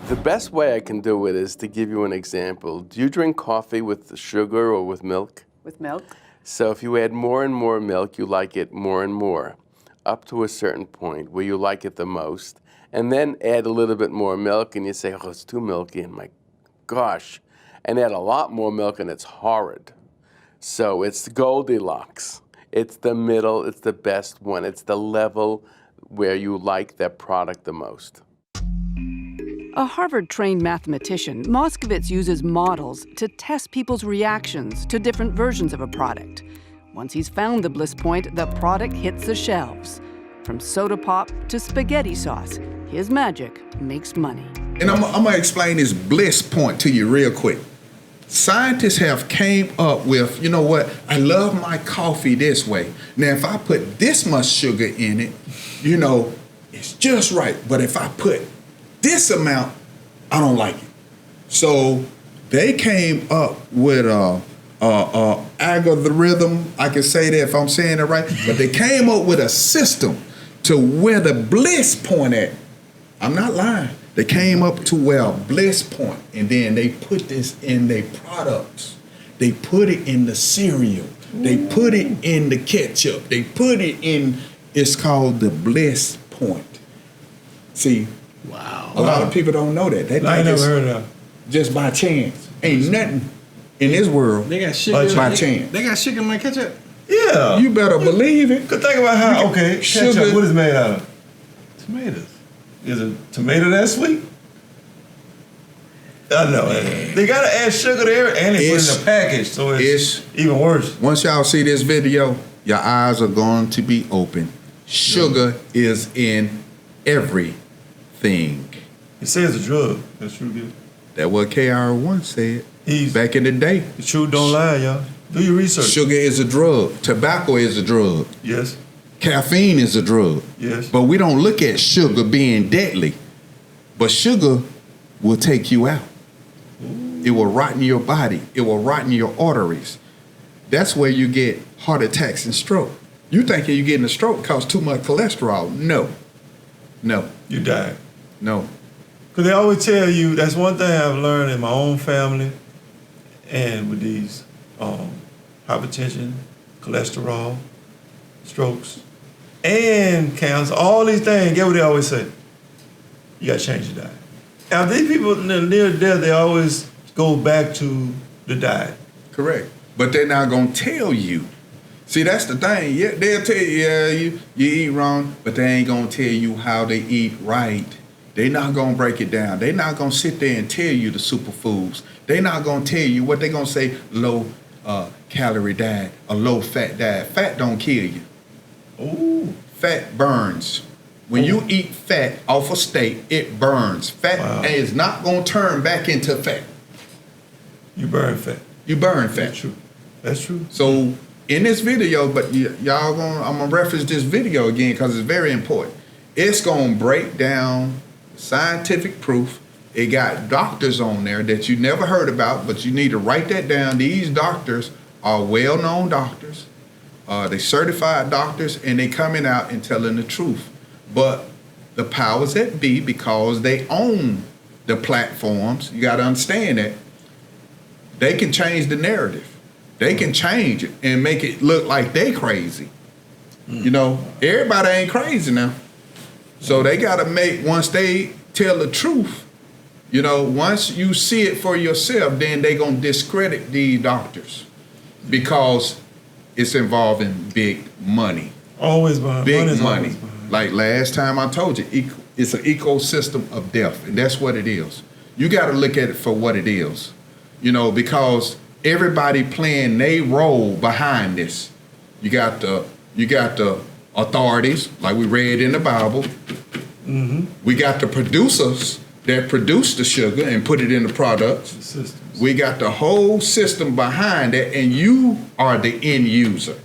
Speaker 8: The best way I can do it is to give you an example. Do you drink coffee with sugar or with milk?
Speaker 7: With milk?
Speaker 8: So if you add more and more milk, you like it more and more, up to a certain point where you like it the most. And then add a little bit more milk and you say, oh, it's too milky, and my gosh. And add a lot more milk and it's horrid. So it's Goldilocks. It's the middle, it's the best one. It's the level where you like that product the most.
Speaker 7: A Harvard-trained mathematician, Moskowitz uses models to test people's reactions to different versions of a product. Once he's found the Bliss Point, the product hits the shelves. From soda pop to spaghetti sauce, his magic makes money.
Speaker 5: And I'm going to explain this Bliss Point to you real quick. Scientists have came up with, you know what, I love my coffee this way. Now, if I put this much sugar in it, you know, it's just right. But if I put this amount, I don't like it. So they came up with a algorithm. I can say that if I'm saying it right, but they came up with a system to where the Bliss Point at. I'm not lying. They came up to where Bliss Point, and then they put this in their products. They put it in the cereal. They put it in the ketchup. They put it in. It's called the Bliss Point. See.
Speaker 2: Wow.
Speaker 5: A lot of people don't know that. They
Speaker 1: I
Speaker 5: think
Speaker 1: ain't never
Speaker 5: it's
Speaker 1: heard of that.
Speaker 5: just by chance. Ain't nothing in this world
Speaker 2: They got sugar.
Speaker 5: by chance.
Speaker 2: They got sugar in my ketchup.
Speaker 1: Yeah.
Speaker 5: You better believe it.
Speaker 1: could think about how, okay, ketchup,
Speaker 5: Sugar.
Speaker 1: what is it made out of?
Speaker 2: Tomatoes.
Speaker 1: Is a tomato that sweet? I know. They gotta add sugar there and they put it in a package, so it's even worse.
Speaker 5: Once y'all see this video, your eyes are going to be open. Sugar is in everything.
Speaker 1: It says a drug. That's true, good.
Speaker 5: That's what KR1 said
Speaker 1: He's
Speaker 5: back in the day.
Speaker 1: the truth don't lie, y'all. Do your research.
Speaker 5: Sugar is a drug. Tobacco is a drug.
Speaker 1: Yes.
Speaker 5: Caffeine is a drug.
Speaker 1: Yes.
Speaker 5: But we don't look at sugar being deadly. But sugar will take you out. It will rotten your body. It will rotten your arteries. That's where you get heart attacks and stroke. You thinking you're getting a stroke because too much cholesterol. No. No.
Speaker 1: You died.
Speaker 5: No.
Speaker 1: Because they always tell you, that's one thing I've learned in my own family and with these hypertension, cholesterol, strokes, and cancer, all these things, get what they always say? You got to change your diet. Now, these people near death, they always go back to the diet.
Speaker 5: Correct. But they're not going to tell you. See, that's the thing. Yeah, they'll tell you, yeah, you eat wrong, but they ain't going to tell you how they eat right. They're not going to break it down. They're not going to sit there and tell you the superfoods. They're not going to tell you what they're going to say, low calorie diet, a low fat diet. Fat don't kill you.
Speaker 1: Ooh.
Speaker 5: Fat burns. When you eat fat off a steak, it burns. Fat is not going to turn back into fat.
Speaker 1: You burn fat.
Speaker 5: You burn fat.
Speaker 1: That's true. That's true.
Speaker 5: So in this video, but I'm gonna reference this video again because it's very important. It's gonna break down scientific proof. It got doctors on there that you never heard about, but you need to write that down. These doctors are well-known doctors. They certified doctors, and they coming out and telling the truth. But the powers that be, because they own the platforms, you got to understand that they can change the narrative. They can change it and make it look like they crazy. You know, everybody ain't crazy now. So they got to make, once they tell the truth, you know, once you see it for yourself, then they going to discredit these doctors because it's involving big money.
Speaker 1: Always behind.
Speaker 5: Big money. Like last time I told you, it's an ecosystem of death, and that's what it is. You got to look at it for what it is, you know, because everybody playing their role behind this. You got the authorities, like we read in the Bible.
Speaker 1: Mm-hmm.
Speaker 5: We got the producers that produce the sugar and put it in the products.
Speaker 1: The systems.
Speaker 5: We got the whole system behind it, and you are the end user.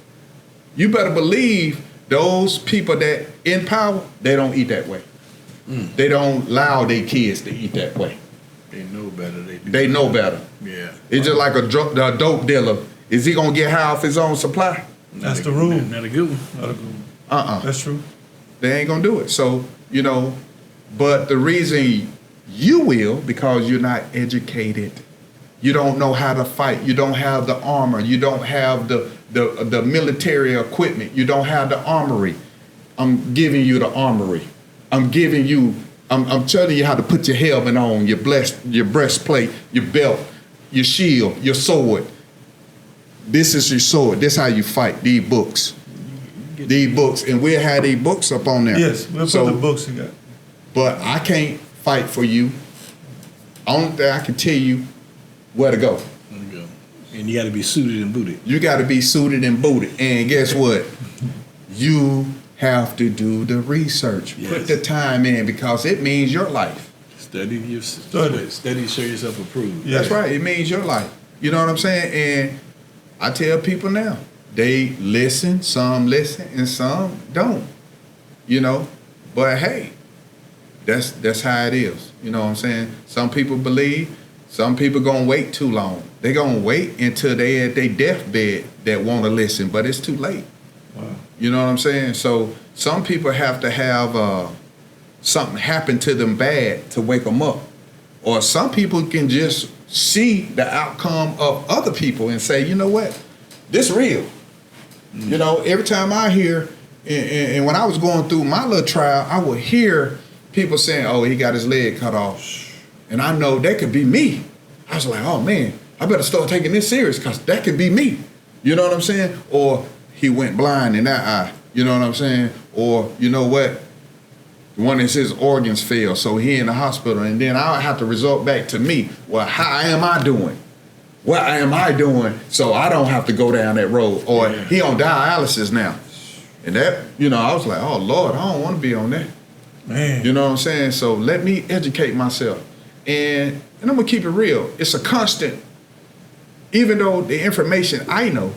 Speaker 5: You better believe those people that in power, they don't eat that way. They don't allow their kids to eat that way.
Speaker 2: They know better.
Speaker 5: They know better.
Speaker 2: Yeah.
Speaker 5: It's just like a dope dealer. Is he gonna get high off his own supply?
Speaker 1: That's the rule.
Speaker 2: Not a good one.
Speaker 1: Not a good one. That's true.
Speaker 5: They ain't gonna do it. So, you know, but the reason you will, because you're not educated. You don't know how to fight. You don't have the armor. You don't have the military equipment. You don't have the armory. I'm giving you the armory. I'm telling you how to put your helmet on, your breastplate, your belt, your shield, your sword. This is your sword. This is how you fight. These books. And we'll have these books up on there.
Speaker 1: Yes, we'll put the books you got.
Speaker 5: But I can't fight for you. Only thing I can tell you where to go.
Speaker 2: And you got to be suited and booted.
Speaker 5: You got to be suited and booted. And guess what? You have to do the research.
Speaker 2: Yes.
Speaker 5: Put the time in because it means your life.
Speaker 2: Study, show yourself approved.
Speaker 5: That's right. It means your life. You know what I'm saying? And I tell people now, they listen, some listen, and some don't. You know? But hey, that's how it is. You know what I'm saying? Some people believe, some people gonna wait too long. They gonna wait until they at their deathbed that want to listen, but it's too late.
Speaker 1: Wow.
Speaker 5: You know what I'm saying? So some people have to have something happen to them bad to wake them up. Or some people can just see the outcome of other people and say, you know what, this real. You know, every time I hear, and when I was going through my little trial, I would hear people saying, oh, he got his leg cut off. And I know that could be me. I was like, oh man, I better start taking this serious because that could be me. You know what I'm saying? Or he went blind in that eye. You know what I'm saying? Or you know what? One is his organs failed, so he in the hospital. And then I'll have to resort back to me. Well, how am I doing? What am I doing so I don't have to go down that road? Or he on dialysis now. And that, you know, I was like, oh Lord, I don't want to be on that.
Speaker 1: Man.
Speaker 5: You know what I'm saying? So let me educate myself. And I'm going to keep it real. It's a constant, even though the information I know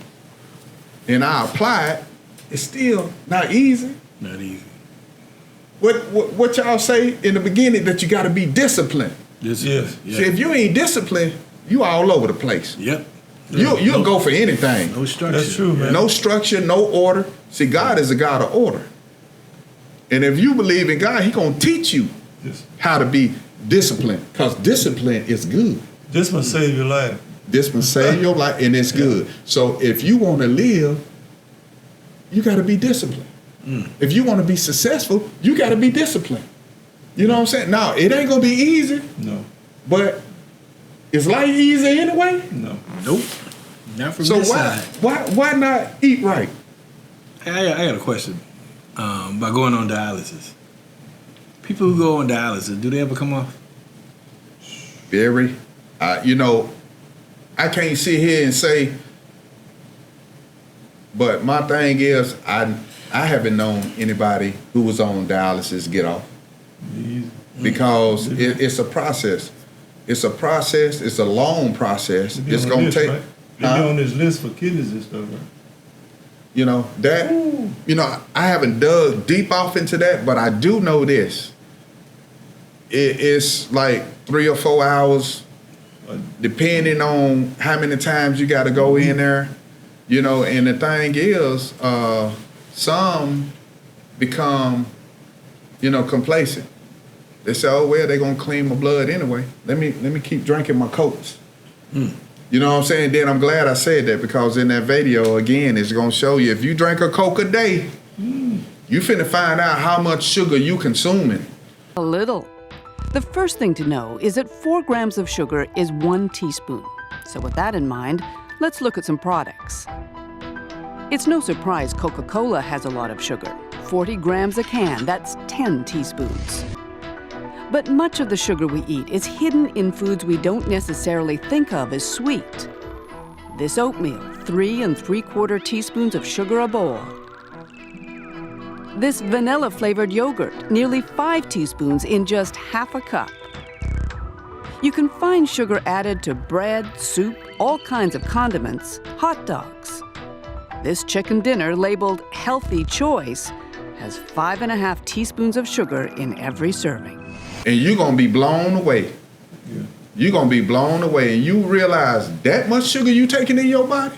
Speaker 5: and I apply it, it's still not easy.
Speaker 2: Not easy.
Speaker 5: What y'all say in the beginning that you got to be disciplined.
Speaker 1: Yes.
Speaker 5: See, if you ain't disciplined, you all over the place.
Speaker 2: Yep.
Speaker 5: You'll go for anything.
Speaker 2: No structure.
Speaker 1: That's true, man.
Speaker 5: No structure, no order. See, God is a God of order. And if you believe in God, He going to teach you how to be disciplined, because discipline is good.
Speaker 1: This will save your life.
Speaker 5: This will save your life, and it's good. So if you want to live, you got to be disciplined. If you want to be successful, you got to be disciplined. You know what I'm saying? Now, it ain't going to be easy.
Speaker 1: No.
Speaker 5: But is life easy anyway?
Speaker 1: No.
Speaker 2: Nope. Not from
Speaker 5: So
Speaker 2: this side.
Speaker 5: why not eat right?
Speaker 2: I got a question. By going on dialysis, people who go on dialysis, do they ever come off?
Speaker 5: Very. You know, I can't sit here and say, but my thing is, I haven't known anybody who was on dialysis get off because it's a process. It's a process. It's a long process. It's gonna take.
Speaker 1: Right? They be on this list for kidneys and stuff, right?
Speaker 5: You know that.
Speaker 1: Ooh.
Speaker 5: You know, I haven't dug deep off into that, but I do know this. It's like 3 or 4 hours, depending on how many times you got to go in there. You know, and the thing is, some become, you know, complacent. They say, "Oh well, they're gonna clean my blood anyway. Let me keep drinking my Cokes." You know what I'm saying? Then I'm glad I said that because in that video again, it's gonna show you if you drink a Coke a day, you finna find out how much sugar you consuming.
Speaker 7: A little. The first thing to know is that 4 grams of sugar is 1 teaspoon. So with that in mind, let's look at some products. It's no surprise Coca-Cola has a lot of sugar. 40 grams a can, that's 10 teaspoons. But much of the sugar we eat is hidden in foods we don't necessarily think of as sweet. This oatmeal, 3 3/4 teaspoons of sugar a bowl. This vanilla-flavored yogurt, nearly 5 teaspoons in just half a cup. You can find sugar added to bread, soup, all kinds of condiments, hot dogs. This chicken dinner labeled Healthy Choice has 5.5 teaspoons of sugar in every serving.
Speaker 5: And you're gonna be blown away.
Speaker 1: Yeah.
Speaker 5: You're gonna be blown away, and you realize that much sugar you taking in your body,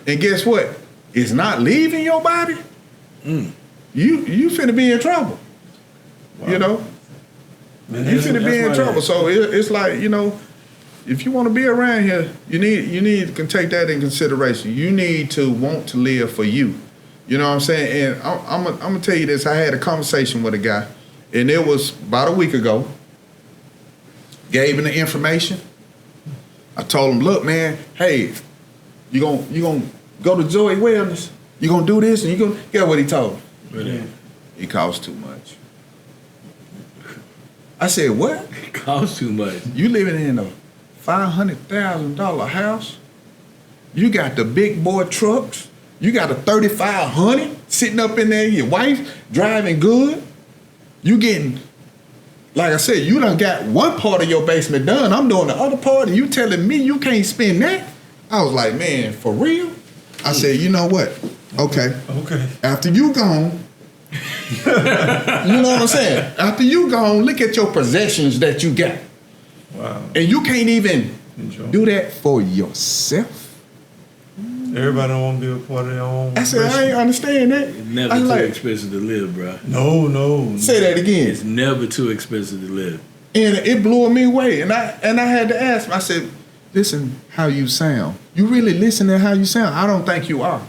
Speaker 5: and guess what? It's not leaving your body. You finna be in trouble.
Speaker 1: Wow.
Speaker 5: You know,
Speaker 1: Man,
Speaker 5: you finna be in trouble. So it's like, you know, if you want to be around here, you need to take that in consideration. You need to want to live for you. You know what I'm saying? And I'm gonna tell you this. I had a conversation with a guy, and it was about a week ago. Gave him the information. I told him, look, man, hey, you gonna go to Joy Wellness. You gonna do this, and you gonna get what he told me.
Speaker 2: Really?
Speaker 5: It costs too much. I said, what?
Speaker 2: It costs too much.
Speaker 5: You living in a $500,000 house? You got the big boy trucks. You got a 3,500 sitting up in there. Your wife driving good. You getting, like I said, you done got one part of your basement done. I'm doing the other part, and you telling me you can't spend that? I was like, man, for real? I said, you know what? Okay. After you gone, you know what I'm saying? After you gone, look at your possessions that you got.
Speaker 1: Wow.
Speaker 5: And you can't even do that for yourself.
Speaker 1: Everybody don't want to be a part of their own.
Speaker 5: I said, I ain't understand that.
Speaker 2: It's never
Speaker 5: I
Speaker 2: too
Speaker 5: like,
Speaker 2: expensive to live, bro.
Speaker 1: No.
Speaker 5: Say that again.
Speaker 2: It's never too expensive to live.
Speaker 5: And it blew me away. And I had to ask him, I said, listen how you sound. You really listen to how you sound? I don't think you are.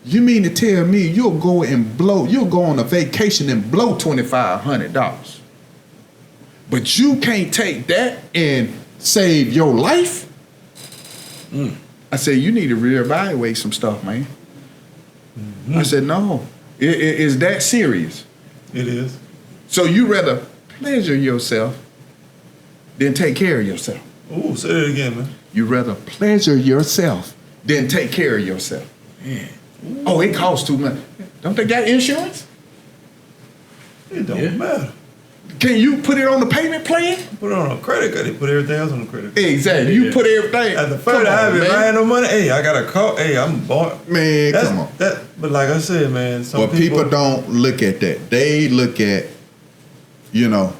Speaker 5: You mean to tell me you'll go on a vacation and blow $2,500. But you can't take that and save your life? I said, you need to reevaluate some stuff, man. I said, no, it's that serious.
Speaker 1: It is.
Speaker 5: So you rather pleasure yourself than take care of yourself.
Speaker 1: Oh, say that again, man.
Speaker 5: You rather pleasure yourself than take care of yourself.
Speaker 2: Man.
Speaker 5: Oh, it costs too much. Don't they got insurance?
Speaker 1: It don't matter.
Speaker 5: Can you put it on the payment plan?
Speaker 1: Put it on a credit card. They put everything else on the credit card.
Speaker 5: Exactly. You put everything.
Speaker 1: At the first I have it, man, no money. Hey, I got a call. Hey, I'm bought.
Speaker 5: Man, come on.
Speaker 1: But like I said, man, some
Speaker 5: But people don't look at that. They look at, you know,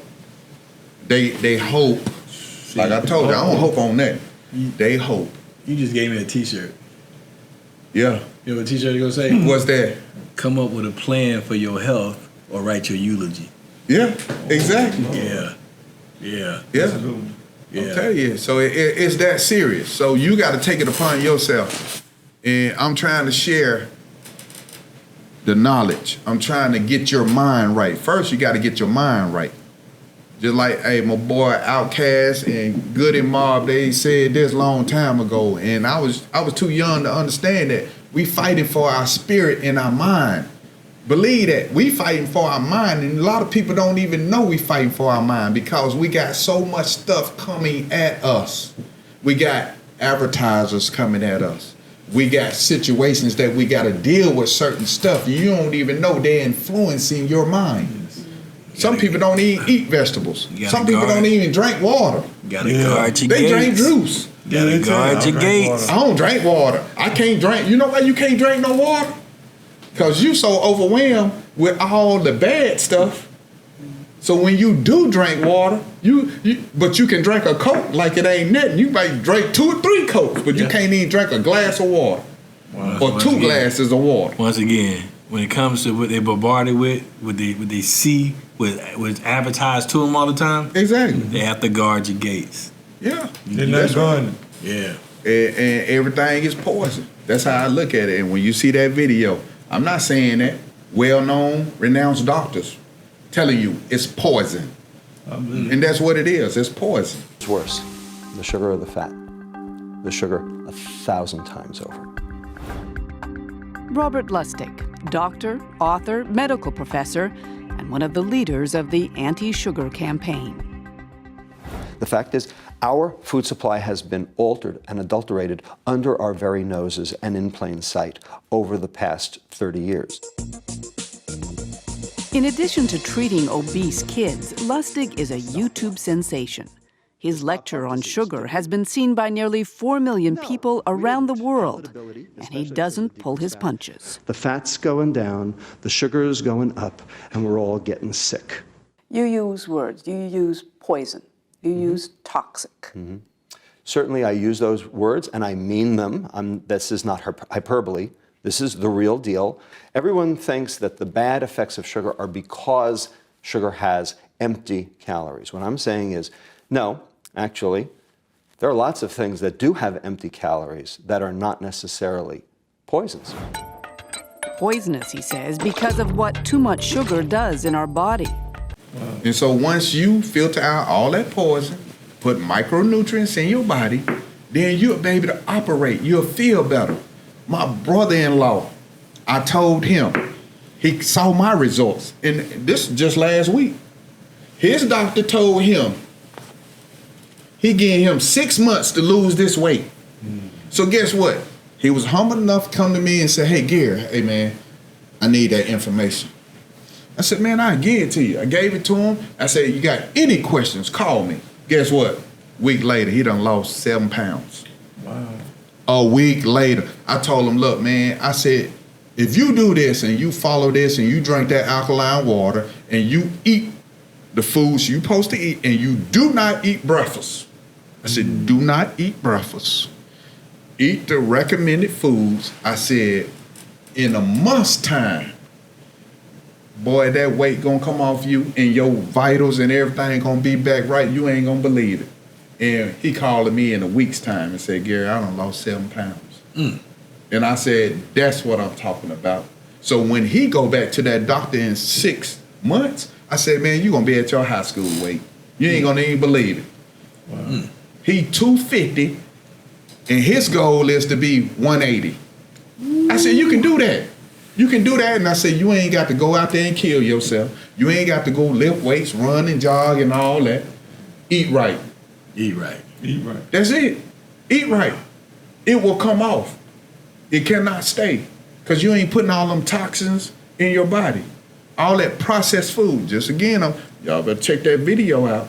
Speaker 5: they hope. Like I told you, I don't hope on that. They hope.
Speaker 2: You just gave me a T-shirt.
Speaker 5: Yeah.
Speaker 2: You know what T-shirt gonna say?
Speaker 5: What's that?
Speaker 2: Come up with a plan for your health or write your eulogy.
Speaker 5: Yeah, exactly.
Speaker 2: Yeah.
Speaker 5: I'll tell you. So it's that serious. So you got to take it upon yourself. And I'm trying to share the knowledge. I'm trying to get your mind right. First, you got to get your mind right. Just like, hey, my boy Outkast and Good and Mob, they said this long time ago, and I was too young to understand that we fighting for our spirit and our mind. Believe that. We fighting for our mind, and a lot of people don't even know we fighting for our mind because we got so much stuff coming at us. We got advertisers coming at us. we got situations that we got to deal with certain stuff. You don't even know they're influencing your mind. Some people don't even eat vegetables. Some people don't even drink water.
Speaker 2: You gotta guard your gates.
Speaker 5: They drink juice.
Speaker 2: You gotta guard your gates.
Speaker 5: I don't drink water. I can't drink. You know why you can't drink no water? Because you so overwhelmed with all the bad stuff. So when you do drink water, but you can drink a Coke like it ain't nothing. You might drink 2 or 3 Cokes, but you can't even drink a glass of water. Or 2 glasses of water.
Speaker 2: Once again, when it comes to what they bombarded with, what they see, what's advertised to them all the time,
Speaker 5: exactly,
Speaker 2: they have to guard your gates.
Speaker 5: Yeah,
Speaker 1: they're not guarding.
Speaker 2: Yeah,
Speaker 5: and everything is poison. That's how I look at it. And when you see that video, I'm not saying that. Well-known, renounced doctors telling you it's poison, and that's what it is. It's poison.
Speaker 9: It's worse, the sugar or the fat. The sugar 1,000 times over.
Speaker 7: Robert Lustig, doctor, author, medical professor, and one of the leaders of the anti-sugar campaign.
Speaker 9: The fact is, our food supply has been altered and adulterated under our very noses and in plain sight over the past 30 years.
Speaker 7: In addition to treating obese kids, Lustig is a YouTube sensation. His lecture on sugar has been seen by nearly 4 million people around the world, and he doesn't pull his punches.
Speaker 10: The fat's going down, the sugar is going up, and we're all getting sick.
Speaker 11: You use words. You use poison. You use toxic.
Speaker 9: Certainly I use those words, and I mean them. This is not hyperbole. This is the real deal. Everyone thinks that the bad effects of sugar are because sugar has empty calories. What I'm saying is, no, actually, there are lots of things that do have empty calories that are not necessarily poisons.
Speaker 7: Poisonous, he says, because of what too much sugar does in our body.
Speaker 5: And so once you filter out all that poison, put micronutrients in your body, then you'll be able to operate. You'll feel better. My brother-in-law, I told him, he saw my results. And this just last week. His doctor told him, he gave him 6 months to lose this weight. So guess what? He was humble enough to come to me and say, hey, Gary, hey, man, I need that information. I said, man, I'll give it to you. I gave it to him. I said, you got any questions, call me. Guess what? Week later, he done lost 7 pounds.
Speaker 1: Wow.
Speaker 5: A week later, I told him, look, man, I said, if you do this and you follow this and you drink that alkaline water and you eat the foods you're supposed to eat and you do not eat breakfast. I said, do not eat breakfast. Eat the recommended foods. I said, in a month's time, boy, that weight gonna come off you and your vitals and everything gonna be back right. You ain't gonna believe it. And he called me in a week's time and said, Gary, I done lost 7 pounds. And I said, that's what I'm talking about. So when he go back to that doctor in 6 months, I said, man, you gonna be at your high school weight. You ain't gonna even believe it. Wow. He 250 and his goal is to be 180. I said, you can do that. You can do that. And I said, you ain't got to go out there and kill yourself. You ain't got to go lift weights, run and jog and all that. Eat right.
Speaker 2: Eat right.
Speaker 1: Eat right.
Speaker 5: That's it. Eat right. It will come off. It cannot stay because you ain't putting all them toxins in your body. All that processed food. Just again, y'all better check that video out.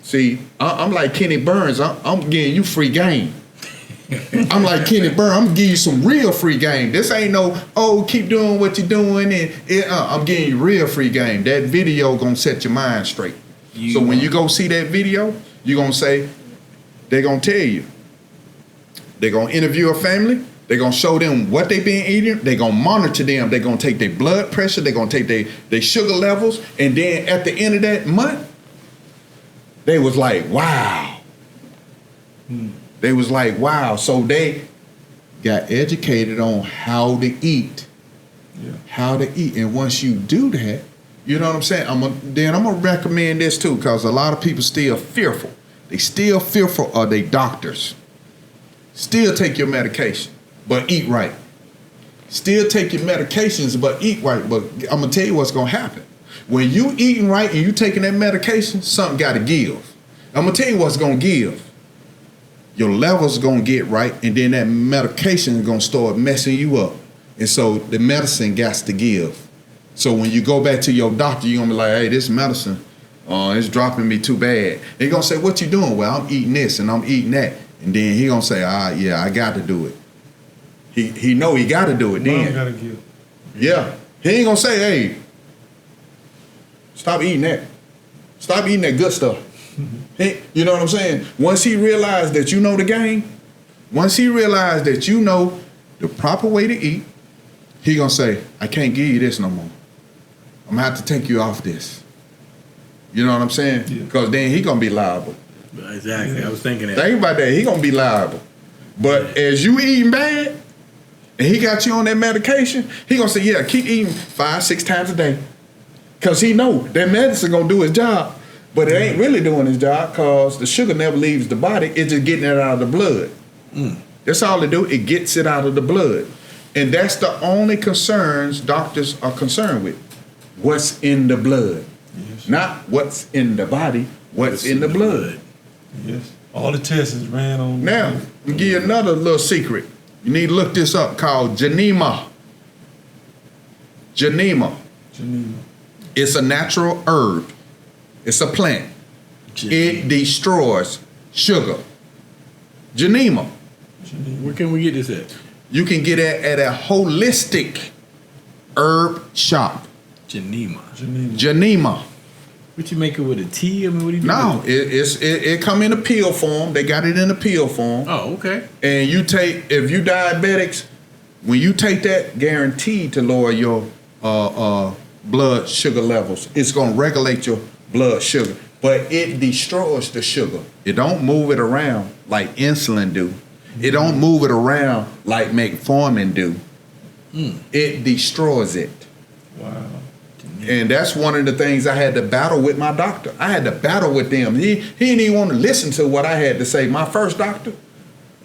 Speaker 5: See, I'm like Kenny Burns. I'm giving you free game. I'm like Kenny Burns. I'm giving you some real free game. This ain't no, oh, keep doing what you're doing. And I'm giving you real free game. That video gonna set your mind straight. So when you go see that video, you're gonna say, they're gonna tell you. They're gonna interview a family. They're gonna show them what they've been eating. They're gonna monitor them. They're gonna take their blood pressure. They're gonna take their sugar levels. And then at the end of that month, they was like, wow. They was like, wow. So they got educated on how to eat. Yeah. How to eat. And once you do that, you know what I'm saying? I'm gonna recommend this too, because a lot of people still fearful. They still fearful of their doctors. Still take your medication, but eat right. Still take your medications, but eat right. But I'm gonna tell you what's gonna happen. When you eating right and you taking that medication, something gotta give. I'm gonna tell you what's gonna give. your level's gonna get right, and then that medication is gonna start messing you up. And so the medicine got to give. So when you go back to your doctor, you're gonna be like, hey, this medicine, it's dropping me too bad. They're gonna say, what you doing? Well, I'm eating this and I'm eating that. And then he gonna say, yeah, I got to do it. He know he got to do it then.
Speaker 1: Gotta give.
Speaker 5: Yeah. He ain't gonna say, hey, stop eating that. Stop eating that good stuff. You know what I'm saying? Once he realized that you know the game, once he realized that you know the proper way to eat, he gonna say, I can't give you this no more. I'm gonna have to take you off this. You know what I'm saying? Because then he gonna be liable.
Speaker 2: Exactly. I was thinking that.
Speaker 5: Think about that. He gonna be liable. But as you eating bad, and he got you on that medication, he gonna say, yeah, keep eating 5-6 times a day. Cause he know that medicine gonna do his job. But it ain't really doing his job because the sugar never leaves the body. It's just getting it out of the blood. That's all it do. It gets it out of the blood. And that's the only concerns doctors are concerned with. What's in the blood. Yes. Not what's in the body, what's in the blood.
Speaker 1: Yes. All the tests is ran on.
Speaker 5: Now, I'll give you another little secret. You need to look this up called Gymnema. Gymnema. It's a natural herb. It's a plant. It destroys sugar. Gymnema.
Speaker 2: Where can we get this at?
Speaker 5: You can get it at a holistic herb shop.
Speaker 2: Gymnema.
Speaker 5: Gymnema.
Speaker 2: What you make it with a tea? I mean, what do you do?
Speaker 5: No, it come in a pill form. They got it in a pill form.
Speaker 2: Oh, okay.
Speaker 5: And you take, if you diabetics, when you take that, guaranteed to lower your blood sugar levels. It's gonna regulate your blood sugar, but it destroys the sugar. It don't move it around like insulin do. It don't move it around like metformin do. It destroys it.
Speaker 1: Wow.
Speaker 5: And that's one of the things I had to battle with my doctor. I had to battle with them. He didn't even want to listen to what I had to say. My first doctor,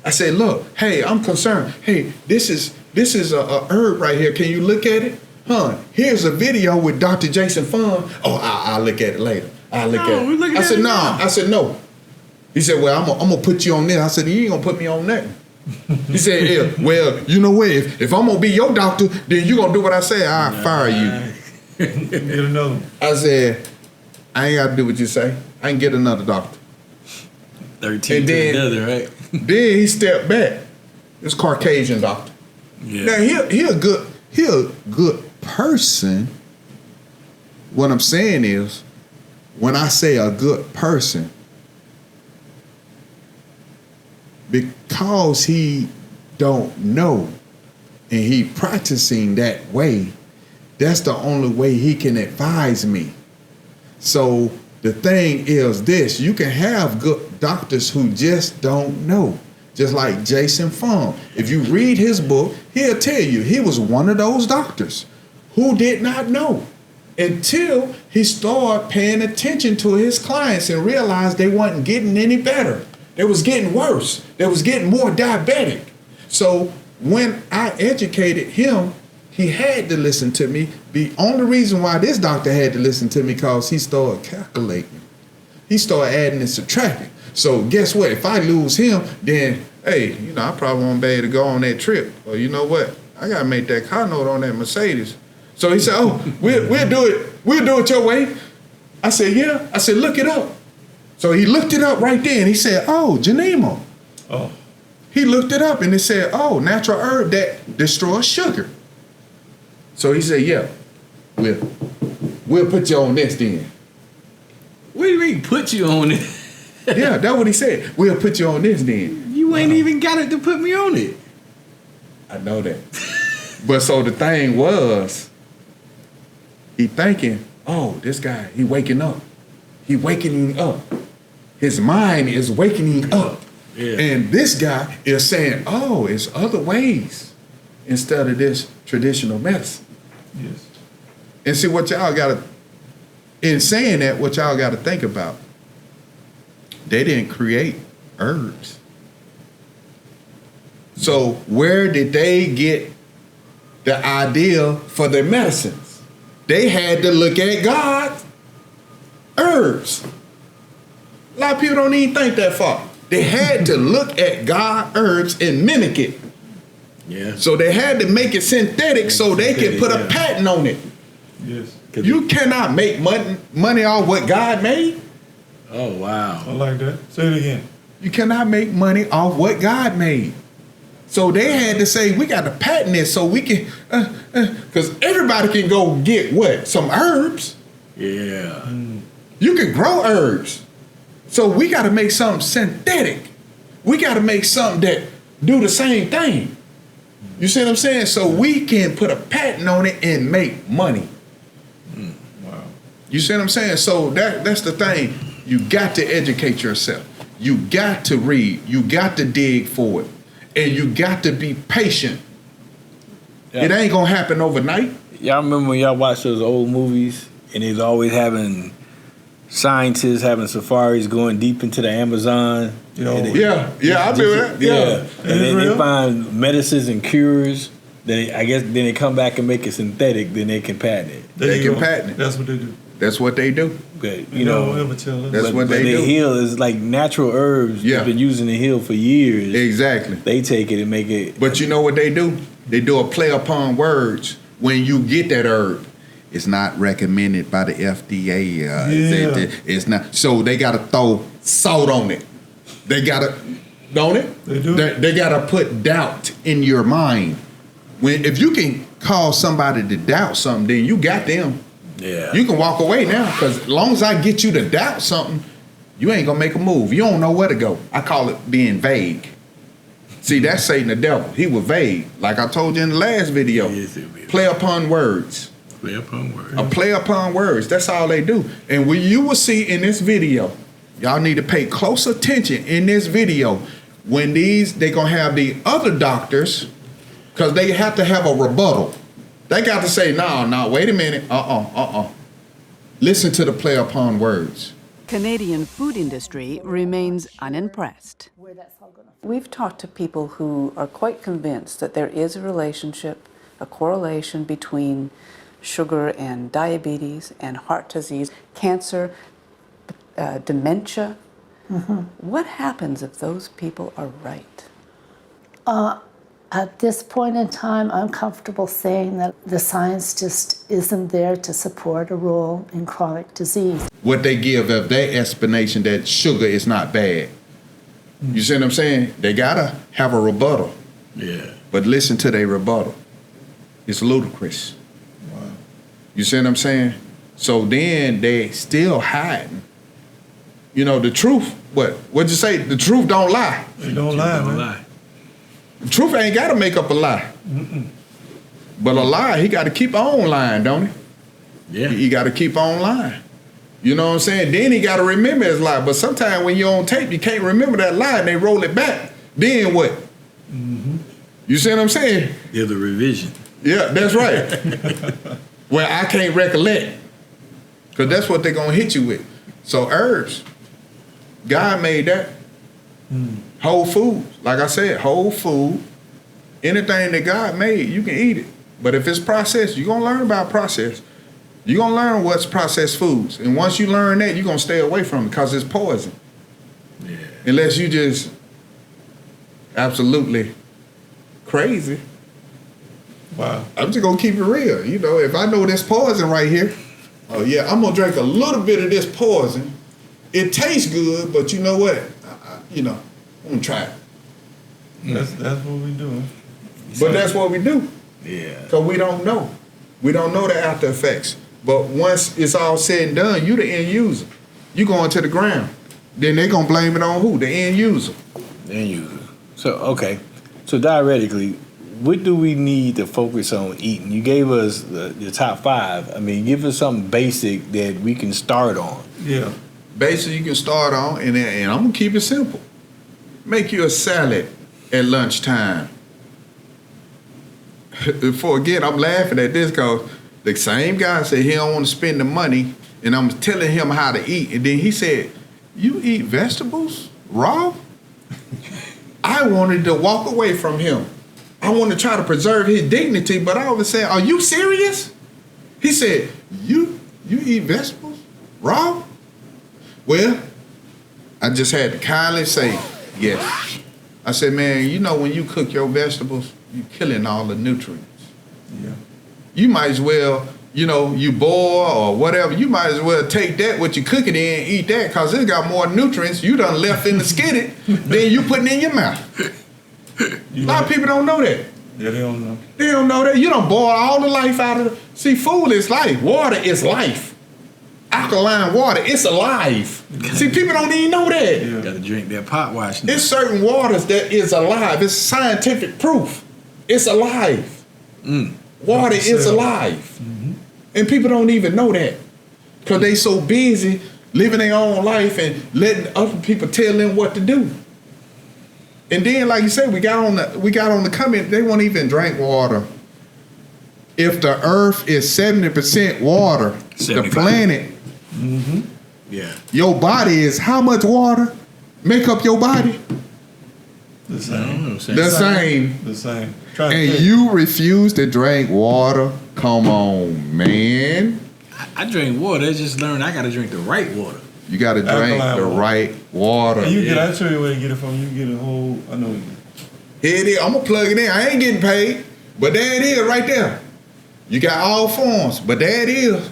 Speaker 5: I said, look, hey, I'm concerned. Hey, this is a herb right here. Can you look at it? Here's a video with Dr. Jason Fung. Oh, I'll look at it later. I'll look at it. I said, no. I said, no. He said, well, I'm going to put you on this. I said, you ain't going to put me on nothing. He said, yeah, well, you know what? If I'm going to be your doctor, then you going to do what I say. I'll fire you.
Speaker 1: Get another one.
Speaker 5: I said, I ain't got to do what you say. I can get another doctor.
Speaker 2: 13 to another, right?
Speaker 5: Then he stepped back. This Caucasian doctor.
Speaker 2: Yeah.
Speaker 5: Now, he a good person. What I'm saying is, when I say a good person, because he don't know and he practicing that way, that's the only way he can advise me. So the thing is this, you can have good doctors who just don't know. Just like Jason Fung. If you read his book, he'll tell you he was one of those doctors who did not know until he started paying attention to his clients and realized they wasn't getting any better. They was getting worse. They was getting more diabetic. So when I educated him, he had to listen to me. The only reason why this doctor had to listen to me because he started calculating. He started adding and subtracting. So guess what? If I lose him, then, hey, I probably won't be able to go on that trip. Or you know what? I got to make that car note on that Mercedes. So he said, oh, we'll do it. We'll do it your way. I said, yeah. I said, look it up. So he looked it up right there and he said, oh, Gymnema.
Speaker 1: Oh.
Speaker 5: He looked it up and it said, oh, natural herb that destroys sugar. So he said, yeah, we'll put you on this then.
Speaker 2: What do you mean put you on it?
Speaker 5: Yeah, that's what he said. We'll put you on this then.
Speaker 2: You ain't even got it to put me on it.
Speaker 5: I know that. But so the thing was, he thinking, oh, this guy, he waking up. He wakening up. His mind is wakening up.
Speaker 2: Yeah.
Speaker 5: And this guy is saying, oh, it's other ways instead of this traditional medicine.
Speaker 1: Yes.
Speaker 5: And see what y'all got to, in saying that, what y'all got to think about, they didn't create herbs. So where did they get the idea for their medicines? They had to look at God's herbs. A lot of people don't even think that far. They had to look at God herbs and mimic it.
Speaker 2: Yeah.
Speaker 5: So they had to make it synthetic so they could put a patent on it.
Speaker 1: Yes.
Speaker 5: You cannot make money off what God made.
Speaker 2: Oh, wow.
Speaker 1: I like that. Say it again.
Speaker 5: You cannot make money off what God made. So they had to say, we got to patent this so we can, because everybody can go get what? Some herbs.
Speaker 2: Yeah.
Speaker 5: You can grow herbs. So we got to make something synthetic. We got to make something that do the same thing. You see what I'm saying? So we can put a patent on it and make money.
Speaker 1: Wow.
Speaker 5: You see what I'm saying? So that's the thing. You got to educate yourself. You got to read. You got to dig for it. And you got to be patient.
Speaker 2: Yeah.
Speaker 5: It ain't going to happen overnight.
Speaker 2: Y'all remember when y'all watch those old movies and it's always having scientists having safaris going deep into the Amazon?
Speaker 5: Yeah, I do that. Yeah.
Speaker 2: And then they find medicines and cures. Then they come back and make it synthetic. Then they can patent it.
Speaker 5: They can patent it.
Speaker 1: That's what they do.
Speaker 5: That's what they do.
Speaker 2: But
Speaker 1: You don't ever tell us.
Speaker 5: That's what they do.
Speaker 2: They heal is like natural herbs.
Speaker 5: Yeah.
Speaker 2: They've been using to heal for years.
Speaker 5: Exactly.
Speaker 2: They take it and make it.
Speaker 5: But you know what they do? They do a play upon words. When you get that herb, it's not recommended by the FDA. It's not. So they got to throw salt on it. They got to, don't it?
Speaker 1: They do.
Speaker 5: They got to put doubt in your mind. If you can cause somebody to doubt something, then you got them.
Speaker 2: Yeah.
Speaker 5: You can walk away now, because as long as I get you to doubt something, you ain't gonna make a move. You don't know where to go. I call it being vague. See, that's Satan the devil. He was vague. Like I told you in the last video. Play upon words.
Speaker 2: Play upon words.
Speaker 5: A play upon words. That's all they do. And what you will see in this video, y'all need to pay close attention in this video when they gonna have the other doctors, because they have to have a rebuttal. They got to say, no, wait a minute. Listen to the play upon words.
Speaker 7: Canadian food industry remains unimpressed.
Speaker 11: We've talked to people who are quite convinced that there is a relationship, a correlation between sugar and diabetes and heart disease, cancer, dementia. What happens if those people are right?
Speaker 12: At this point in time, I'm comfortable saying that the science just isn't there to support a role in chronic disease.
Speaker 5: What they give of their explanation that sugar is not bad. You see what I'm saying? They gotta have a rebuttal.
Speaker 2: Yeah.
Speaker 5: But listen to their rebuttal. It's ludicrous. Wow. You see what I'm saying? So then they still hiding. You know, the truth, what'd you say? The truth don't lie.
Speaker 1: It don't lie, man.
Speaker 5: The truth ain't got to make up a lie. But a lie, he got to keep on lying, don't he?
Speaker 2: Yeah.
Speaker 5: He got to keep on lying. You know what I'm saying? Then he got to remember his lie. But sometimes when you're on tape, you can't remember that lie and they roll it back. Then what? You see what I'm saying?
Speaker 2: Yeah, the revision.
Speaker 5: Yeah, that's right. Well, I can't recollect. Because that's what they're going to hit you with. So herbs, God made that. Whole food, like I said, whole food. Anything that God made, you can eat it. But if it's processed, you're going to learn about process. You're going to learn what's processed foods. And once you learn that, you're going to stay away from it because it's poison.
Speaker 2: Yeah.
Speaker 5: Unless you just absolutely crazy.
Speaker 1: Wow.
Speaker 5: I'm just going to keep it real. You know, if I know this poison right here, oh yeah, I'm going to drink a little bit of this poison. It tastes good, but you know what? I'm going to try it.
Speaker 1: That's what we doing.
Speaker 5: But that's what we do.
Speaker 2: Yeah.
Speaker 5: Because we don't know. We don't know the after effects. But once it's all said and done, you the end user. You going to the ground. Then they going to blame it on who? The end user.
Speaker 2: The end user. So, okay. So, theoretically, what do we need to focus on eating? You gave us the top 5. I mean, give us something basic that we can start on.
Speaker 1: Yeah.
Speaker 5: Basic you can start on, and I'm going to keep it simple. Make you a salad at lunchtime. Again, I'm laughing at this because the same guy said he don't want to spend the money, and I'm telling him how to eat. And then he said, you eat vegetables raw? I wanted to walk away from him. I want to try to preserve his dignity, but I was saying, are you serious? He said, you eat vegetables raw? Well, I just had to kindly say, Yes. I said, man, you know when you cook your vegetables, you're killing all the nutrients.
Speaker 1: Yeah.
Speaker 5: You might as well, you know, you boil or whatever, you might as well take that, what you cook it in, eat that, because it's got more nutrients you done left in the skillet than you putting in your mouth. A lot of people don't know that.
Speaker 1: Yeah, they don't know.
Speaker 5: They don't know that. You don't boil all the life out of it. See, food is life. Water is life. Alkaline water, it's alive. See, people don't even know that.
Speaker 2: You gotta drink that pot wash.
Speaker 5: There's certain waters that is alive. It's scientific proof. It's alive. Water is alive. And people don't even know that. Because they so busy living their own life and letting other people tell them what to do. And then, like you said, we got on the comment, they won't even drink water. If the earth is 70% water, 75. The planet,
Speaker 2: yeah,
Speaker 5: your body is how much water make up your body?
Speaker 1: The same.
Speaker 5: The same. And you refuse to drink water? Come on, man.
Speaker 2: I drink water. I just learned I gotta drink the right water.
Speaker 5: You gotta drink the right water.
Speaker 1: And you get, I'll show you where to get it from. You get a whole, I know.
Speaker 5: Here it is. I'm gonna plug it in. I ain't getting paid, but there it is right there. You got all forms, but there it is.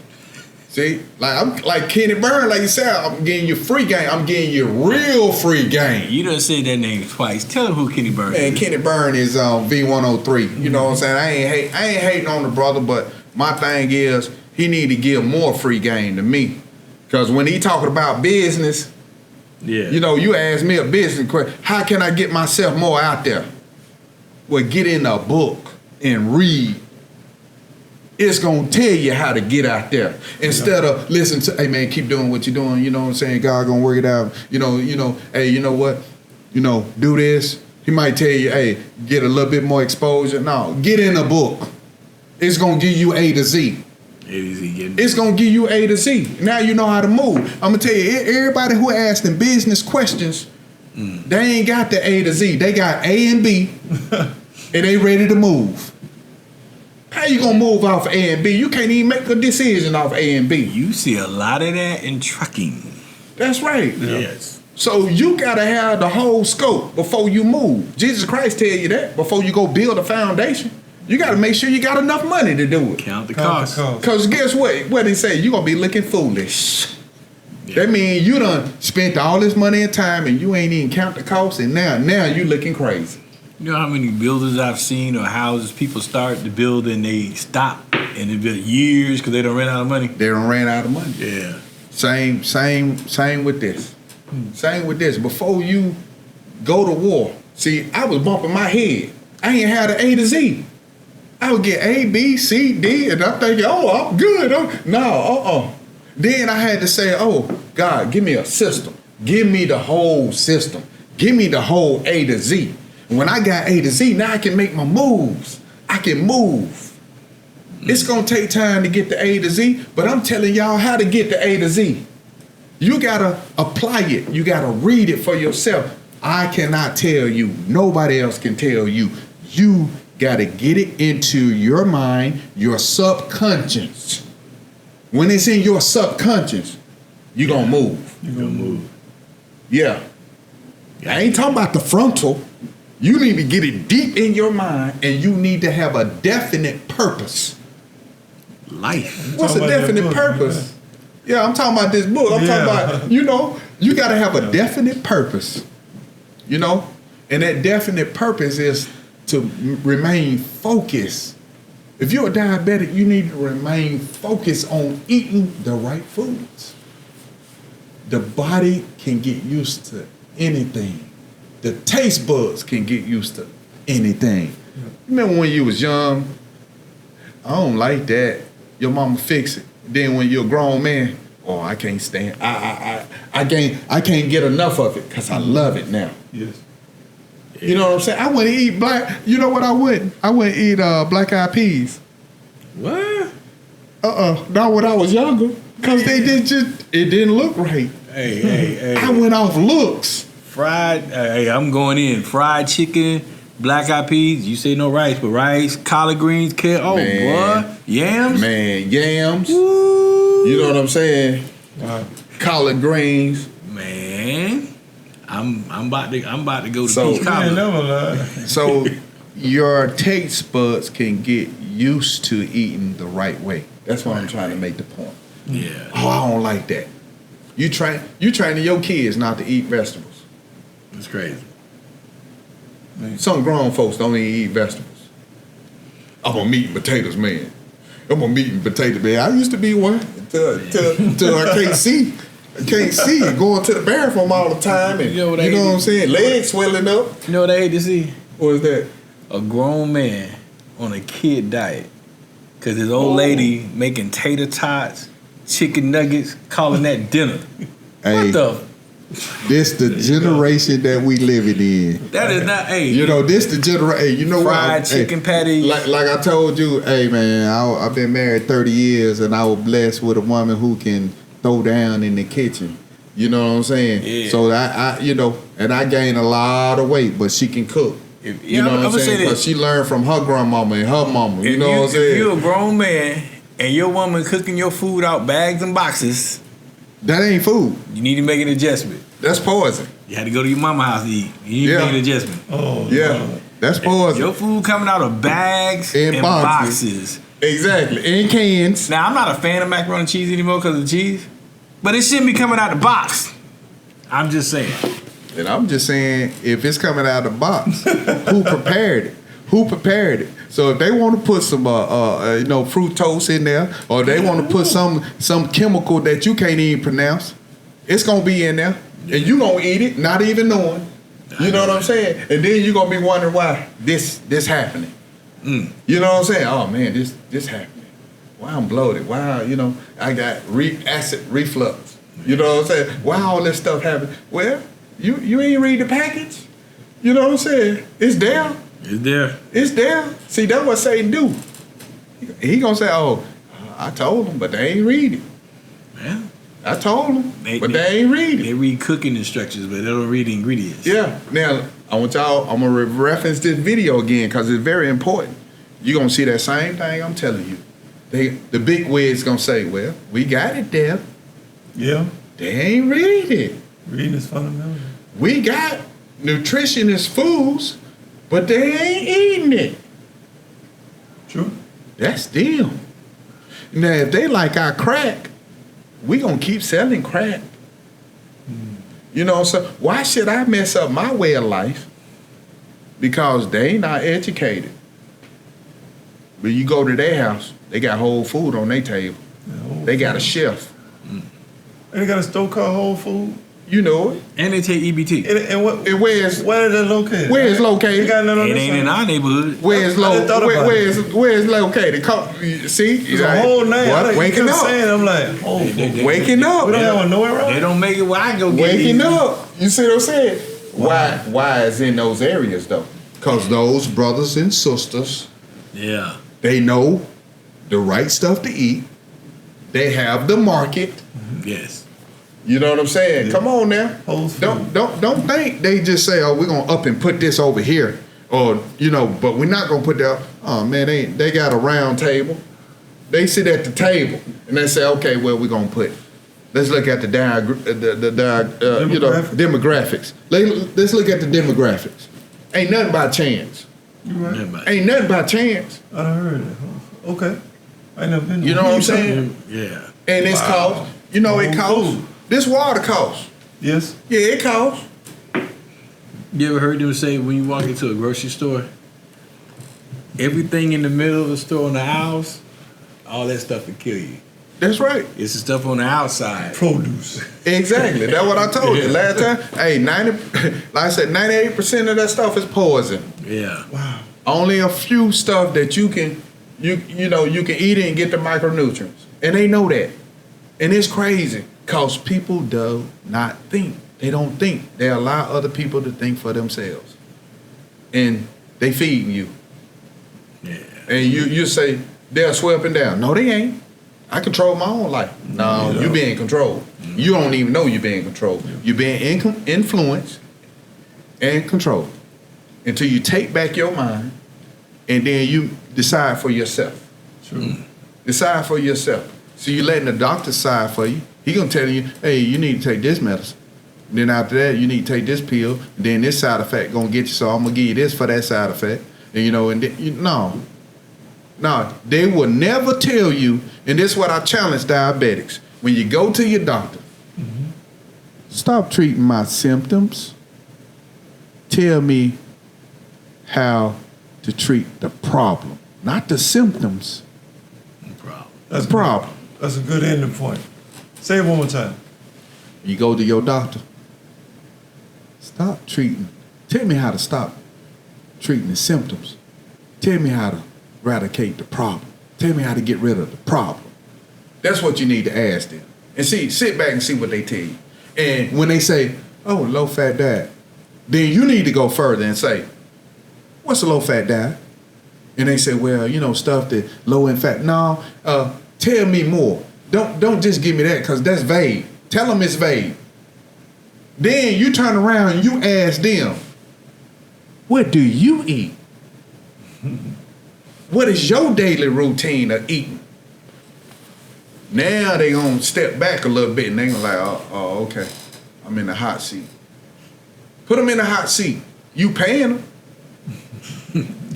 Speaker 5: See, like I'm like Kenny Burn, like you said, I'm getting you free game. I'm getting you real free game.
Speaker 2: You done said that name twice. Tell them who Kenny Burn is.
Speaker 5: Man, Kenny Burn is V103. You know what I'm saying? I ain't hating on the brother, but my thing is he need to give more free game to me. Cause when he talking about business, you know, you ask me a business question, how can I get myself more out there? Well, get in a book and read. It's gonna tell you how to get out there. Instead of listen to, hey man, keep doing what you're doing, you know what I'm saying? God gonna work it out. You know, hey, you know what? You know, do this. He might tell you, hey, get a little bit more exposure. No, get in a book. It's gonna give you A to Z. It's gonna give you A to Z. Now you know how to move. I'm gonna tell you, everybody who asked them business questions, they ain't got the A to Z. They got A and B, and they ready to move. How you gonna move off A and B? You can't even make a decision off A and B.
Speaker 2: You see a lot of that in trucking.
Speaker 5: That's right.
Speaker 2: Yes.
Speaker 5: So you gotta have the whole scope before you move. Jesus Christ tell you that before you go build a foundation. You gotta make sure you got enough money to do it.
Speaker 2: Count the cost.
Speaker 5: Cause guess what? What they say? You gonna be looking foolish. Yeah. That means you done spent all this money and time and you ain't even count the cost, and now you looking crazy.
Speaker 2: You know how many builders I've seen or houses people start to build and they stop and they build years because they don't run out of money?
Speaker 5: They don't run out of money.
Speaker 2: Yeah.
Speaker 5: Same with this. Same with this. Before you go to war, see, I was bumping my head. I ain't had an A to Z. I would get A, B, C, D, and I'm thinking, oh, I'm good. Then I had to say, oh, God, give me a system. Give me the whole system. Give me the whole A to Z. When I got A to Z, now I can make my moves. I can move. It's gonna take time to get the A to Z, but I'm telling y'all how to get the A to Z. You gotta apply it. You gotta read it for yourself. I cannot tell you. Nobody else can tell you. You gotta get it into your mind, your subconscious. When it's in your subconscious, you gonna move.
Speaker 2: You gonna move.
Speaker 5: Yeah. I ain't talking about the frontal. You need to get it deep in your mind, and you need to have a definite purpose.
Speaker 2: Life.
Speaker 5: What's a definite purpose? Yeah, I'm talking about this book. I'm talking about, you know, you got to have a definite purpose, you know? And that definite purpose is to remain focused. If you're a diabetic, you need to remain focused on eating the right foods. The body can get used to anything. The taste buds can get used to anything. Remember when you was young? I don't like that. Your mama fix it. Then when you're a grown man, oh, I can't stand. I can't get enough of it because I love it now.
Speaker 1: Yes.
Speaker 5: You know what I'm saying? I wouldn't eat black. You know what I wouldn't? I wouldn't eat black eyed peas.
Speaker 2: What?
Speaker 5: Not when I was younger. Because they it didn't look right.
Speaker 2: Hey.
Speaker 5: I went off looks.
Speaker 2: Fried, hey, I'm going in. Fried chicken, black eyed peas. You say no rice, but rice, collard greens, carrot. Oh, boy. Yams?
Speaker 5: Man, yams.
Speaker 2: Woo.
Speaker 5: You know what I'm saying? Collard greens.
Speaker 2: Man. I'm about to go to
Speaker 5: So-
Speaker 2: Peach
Speaker 1: You
Speaker 2: Cobbler.
Speaker 1: ain't never lied.
Speaker 5: So your taste buds can get used to eating the right way. That's why I'm trying to make the point.
Speaker 2: Yeah.
Speaker 5: Oh, I don't like that. You training your kids not to eat vegetables.
Speaker 2: It's crazy.
Speaker 5: Some grown folks don't even eat vegetables. I'm a meat and potatoes man. I'm a meat and potato man. I used to be one till I can't see. I can't see. Going to the bathroom all the time and
Speaker 2: You know what
Speaker 5: I'm saying? Legs swelling up.
Speaker 2: You know what I hate to see?
Speaker 5: What is that?
Speaker 2: A grown man on a kid diet. Cause his old lady making tater tots, chicken nuggets, calling that dinner.
Speaker 5: Hey,
Speaker 2: What the?
Speaker 5: this the generation that we living in.
Speaker 2: That is not. Hey,
Speaker 5: You know, this the generation. Hey, you know
Speaker 2: fried
Speaker 5: what?
Speaker 2: chicken
Speaker 5: Hey,
Speaker 2: patties.
Speaker 5: like I told you, hey man, I've been married 30 years and I was blessed with a woman who can throw down in the kitchen. You know what I'm saying?
Speaker 2: Yeah.
Speaker 5: So I and I gained a lot of weight, but she can cook. You know what I'm saying? Because she learned from her grandmama and her mama. You know what I'm
Speaker 2: If
Speaker 5: saying?
Speaker 2: you're a grown man and your woman cooking your food out bags and boxes,
Speaker 5: that ain't food.
Speaker 2: you need to make an adjustment.
Speaker 5: That's poison.
Speaker 2: You had to go to your mama's house to eat. You need to make an adjustment.
Speaker 1: Oh,
Speaker 5: Yeah, that's poison.
Speaker 2: Your food coming out of bags
Speaker 5: And
Speaker 2: and
Speaker 5: boxes.
Speaker 2: boxes.
Speaker 5: Exactly. In cans.
Speaker 2: Now, I'm not a fan of macaroni and cheese anymore because of the cheese, but it shouldn't be coming out the box. I'm just saying.
Speaker 5: And I'm just saying, if it's coming out of the box, who prepared it? Who prepared it? So if they want to put some, fructose in there, or they want to put some chemical that you can't even pronounce, it's gonna be in there, and you gonna eat it, not even knowing. You know what I'm saying? And then you gonna be wondering why this happening. You know what I'm saying? Oh man, this happening. Why I'm bloated? Why I got acid reflux? You know what I'm saying? Why all this stuff happening? Well, you ain't read the package. You know what I'm saying? It's there.
Speaker 2: It's there.
Speaker 5: It's there. See, that's what Satan do. He gonna say, "Oh, I told them, but they ain't read it."
Speaker 2: Yeah.
Speaker 5: I told them, but they ain't read it.
Speaker 2: They read cooking instructions, but they don't read the ingredients.
Speaker 5: Yeah. Now, I'm gonna reference this video again because it's very important. You're gonna see that same thing I'm telling you. The big wig's gonna say, "Well, we got it there."
Speaker 1: Yeah.
Speaker 5: They ain't read it.
Speaker 1: Reading is fundamental.
Speaker 5: We got nutritionist foods, but they ain't eating it.
Speaker 1: True.
Speaker 5: That's them. Now, if they like our crack, we gonna keep selling crack. You know, so why should I mess up my way of life? Because they not educated. But you go to their house, they got whole food on their table. They got a chef.
Speaker 1: And they got a store called Whole Food.
Speaker 5: You know it.
Speaker 2: And they take EBT.
Speaker 1: And what?
Speaker 5: Where is
Speaker 1: that located?
Speaker 5: Where is located?
Speaker 1: They got none on
Speaker 2: It
Speaker 1: this
Speaker 2: ain't in
Speaker 1: side.
Speaker 2: our neighborhood.
Speaker 5: Where is located? See,
Speaker 1: It's a whole name.
Speaker 5: What? Waking up.
Speaker 1: Saying, I'm like, oh,
Speaker 5: Waking up.
Speaker 1: we don't have one nowhere around.
Speaker 2: They don't make it where I go get
Speaker 5: Waking
Speaker 2: it.
Speaker 5: up. You see what I'm saying? Why is in those areas though? Because those brothers and sisters,
Speaker 2: Yeah.
Speaker 5: they know the right stuff to eat. They have the market.
Speaker 2: Yes.
Speaker 5: You know what I'm saying?
Speaker 1: Yeah.
Speaker 5: Come on now.
Speaker 1: Whole food.
Speaker 5: Don't think they just say, oh, we're gonna up and put this over here. Or, but we're not gonna put that. Oh man, they got a round table. They sit at the table and they say, okay, well, we're gonna put. Let's look at the demographics. Let's look at the demographics. Ain't nothing by chance.
Speaker 1: You right.
Speaker 5: Ain't nothing by chance.
Speaker 1: I done heard it. Okay. I ain't never been.
Speaker 5: You know what I'm saying?
Speaker 2: Yeah.
Speaker 5: And it's cost. You know it costs. This water costs.
Speaker 1: Yes.
Speaker 5: Yeah, it costs.
Speaker 2: You ever heard them say when you walk into a grocery store, everything in the middle of the store on the aisles, all that stuff will kill you.
Speaker 5: That's right.
Speaker 2: It's the stuff on the outside.
Speaker 1: Produce.
Speaker 5: Exactly. That's what I told you last time. Hey, 98% of that stuff is poison.
Speaker 2: Yeah.
Speaker 1: Wow.
Speaker 5: Only a few stuff that you can eat it and get the micronutrients, and they know that, and it's crazy because people do not think. They don't think. They allow other people to think for themselves, and they feeding you.
Speaker 2: Yeah.
Speaker 5: And you say they're sweeping down. No, they ain't. I control my own life. No, you being controlled. You don't even know you're being controlled. You're being influenced and controlled until you take back your mind and then you decide for yourself.
Speaker 1: True.
Speaker 5: Decide for yourself. So you letting the doctor decide for you. He gonna tell you, hey, you need to take this medicine. Then after that, you need to take this pill. And then this side effect gonna get you, so I'm gonna give you this for that side effect. And and then, no, they will never tell you. And this is what I challenge diabetics: when you go to your doctor, stop treating my symptoms. Tell me how to treat the problem, not the symptoms.
Speaker 1: That's
Speaker 5: the problem.
Speaker 1: That's a good ending point. Say it one more time.
Speaker 5: You go to your doctor. Stop treating. Tell me how to stop treating the symptoms. Tell me how to eradicate the problem. Tell me how to get rid of the problem. That's what you need to ask them. And sit back and see what they tell you. And when they say, oh, low-fat diet, then you need to go further and say, what's a low-fat diet? And they say, well, stuff that low in fat. No, tell me more. Don't just give me that, because that's vague. Tell them it's vague. Then you turn around and you ask them, what do you eat? What is your daily routine of eating? Now they gonna step back a little bit and they gonna like, oh, okay, I'm in the hot seat. Put them in the hot seat. You paying them.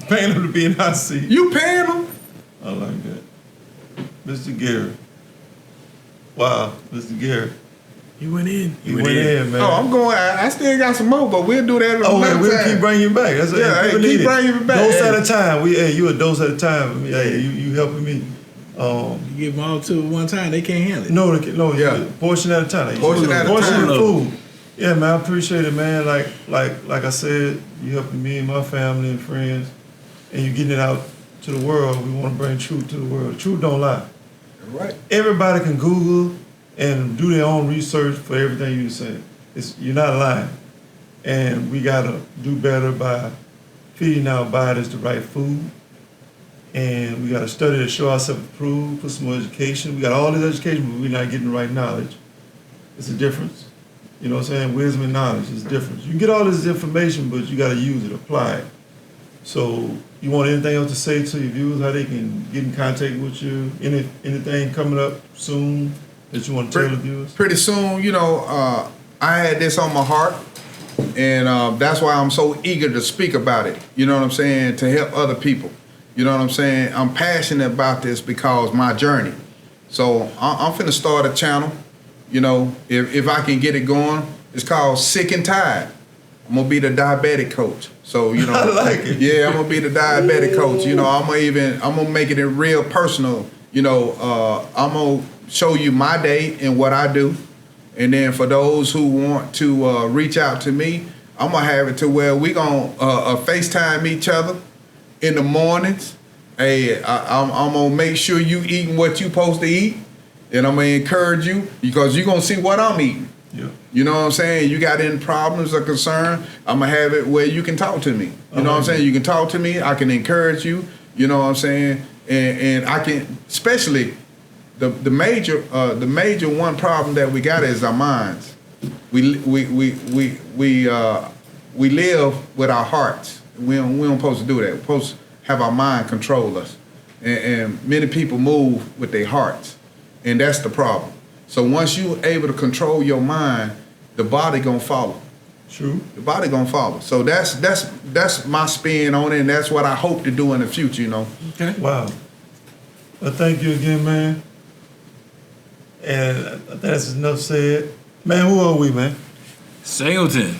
Speaker 1: Paying them to be in the hot seat.
Speaker 5: You paying them.
Speaker 1: I like that. Mr. Gary. Wow, Mr. Gary.
Speaker 2: You went in.
Speaker 1: You went in, man.
Speaker 5: Oh, I'm going. I still got some more, but we'll do that.
Speaker 1: We'll keep bringing you back. That's
Speaker 5: keep bringing you back.
Speaker 1: Dose at a time. You a dose at a time. Hey, you helping me.
Speaker 2: You give them all to at one time, they can't handle it.
Speaker 1: No, yeah. Portion at a time.
Speaker 5: Portion at a time.
Speaker 1: Of food. Yeah, man, I appreciate it, man. Like I said, you helping me and my family and friends, and you getting it out to the world. We want to bring truth to the world. Truth don't lie.
Speaker 5: Right.
Speaker 1: Everybody can Google and do their own research for everything you say. You're not lying. And we gotta do better by feeding our bodies the right food. And we gotta study to show ourselves approved, put some more education. We got all this education, but we're not getting the right knowledge. It's a difference. You know what I'm saying? Wisdom and knowledge is different. You can get all this information, but you gotta use it, apply it. So you want anything else to say to your viewers, how they can get in contact with you? Anything coming up soon that you want to tell the viewers?
Speaker 5: Pretty soon, I had this on my heart, and that's why I'm so eager to speak about it. You know what I'm saying? To help other people. You know what I'm saying? I'm passionate about this because my journey. So I'm finna start a channel. If I can get it going, it's called Sick and Tired. I'm gonna be the diabetic coach. So
Speaker 1: I like it.
Speaker 5: Yeah, I'm gonna be the diabetic coach. I'm gonna make it real personal. I'm gonna show you my day and what I do, and then for those who want to reach out to me, I'm gonna have it to where we gonna FaceTime each other in the mornings. Hey, I'm gonna make sure you eating what you supposed to eat, and I'm gonna encourage you because you're gonna see what I'm eating.
Speaker 1: Yeah.
Speaker 5: You know what I'm saying? You got any problems or concern, I'm gonna have it where you can talk to me. You know what I'm saying? You can talk to me. I can encourage you. You know what I'm saying? And I can, especially the major one problem that we got is our minds. We live with our hearts. We don't supposed to do that. We're supposed to have our mind control us. And many people move with their hearts, and that's the problem. So once you're able to control your mind, the body gonna follow.
Speaker 1: True.
Speaker 5: The body gonna follow. So that's my spin on it, and that's what I hope to do in the future.
Speaker 1: Okay. Wow. Well, thank you again, man. And I think that's enough said. Man, who are we, man?
Speaker 2: Singleton.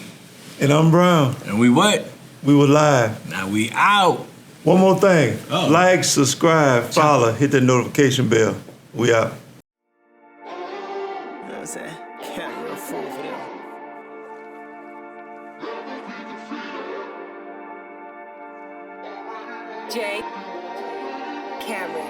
Speaker 1: And I'm Brown.
Speaker 2: And we what?
Speaker 1: We were live.
Speaker 2: Now we out.
Speaker 1: One more thing. Like, subscribe, follow, hit the notification bell. We out.
Speaker 3: I'm saying? Can't you're a fool for them.
Speaker 4: Jay Cameron.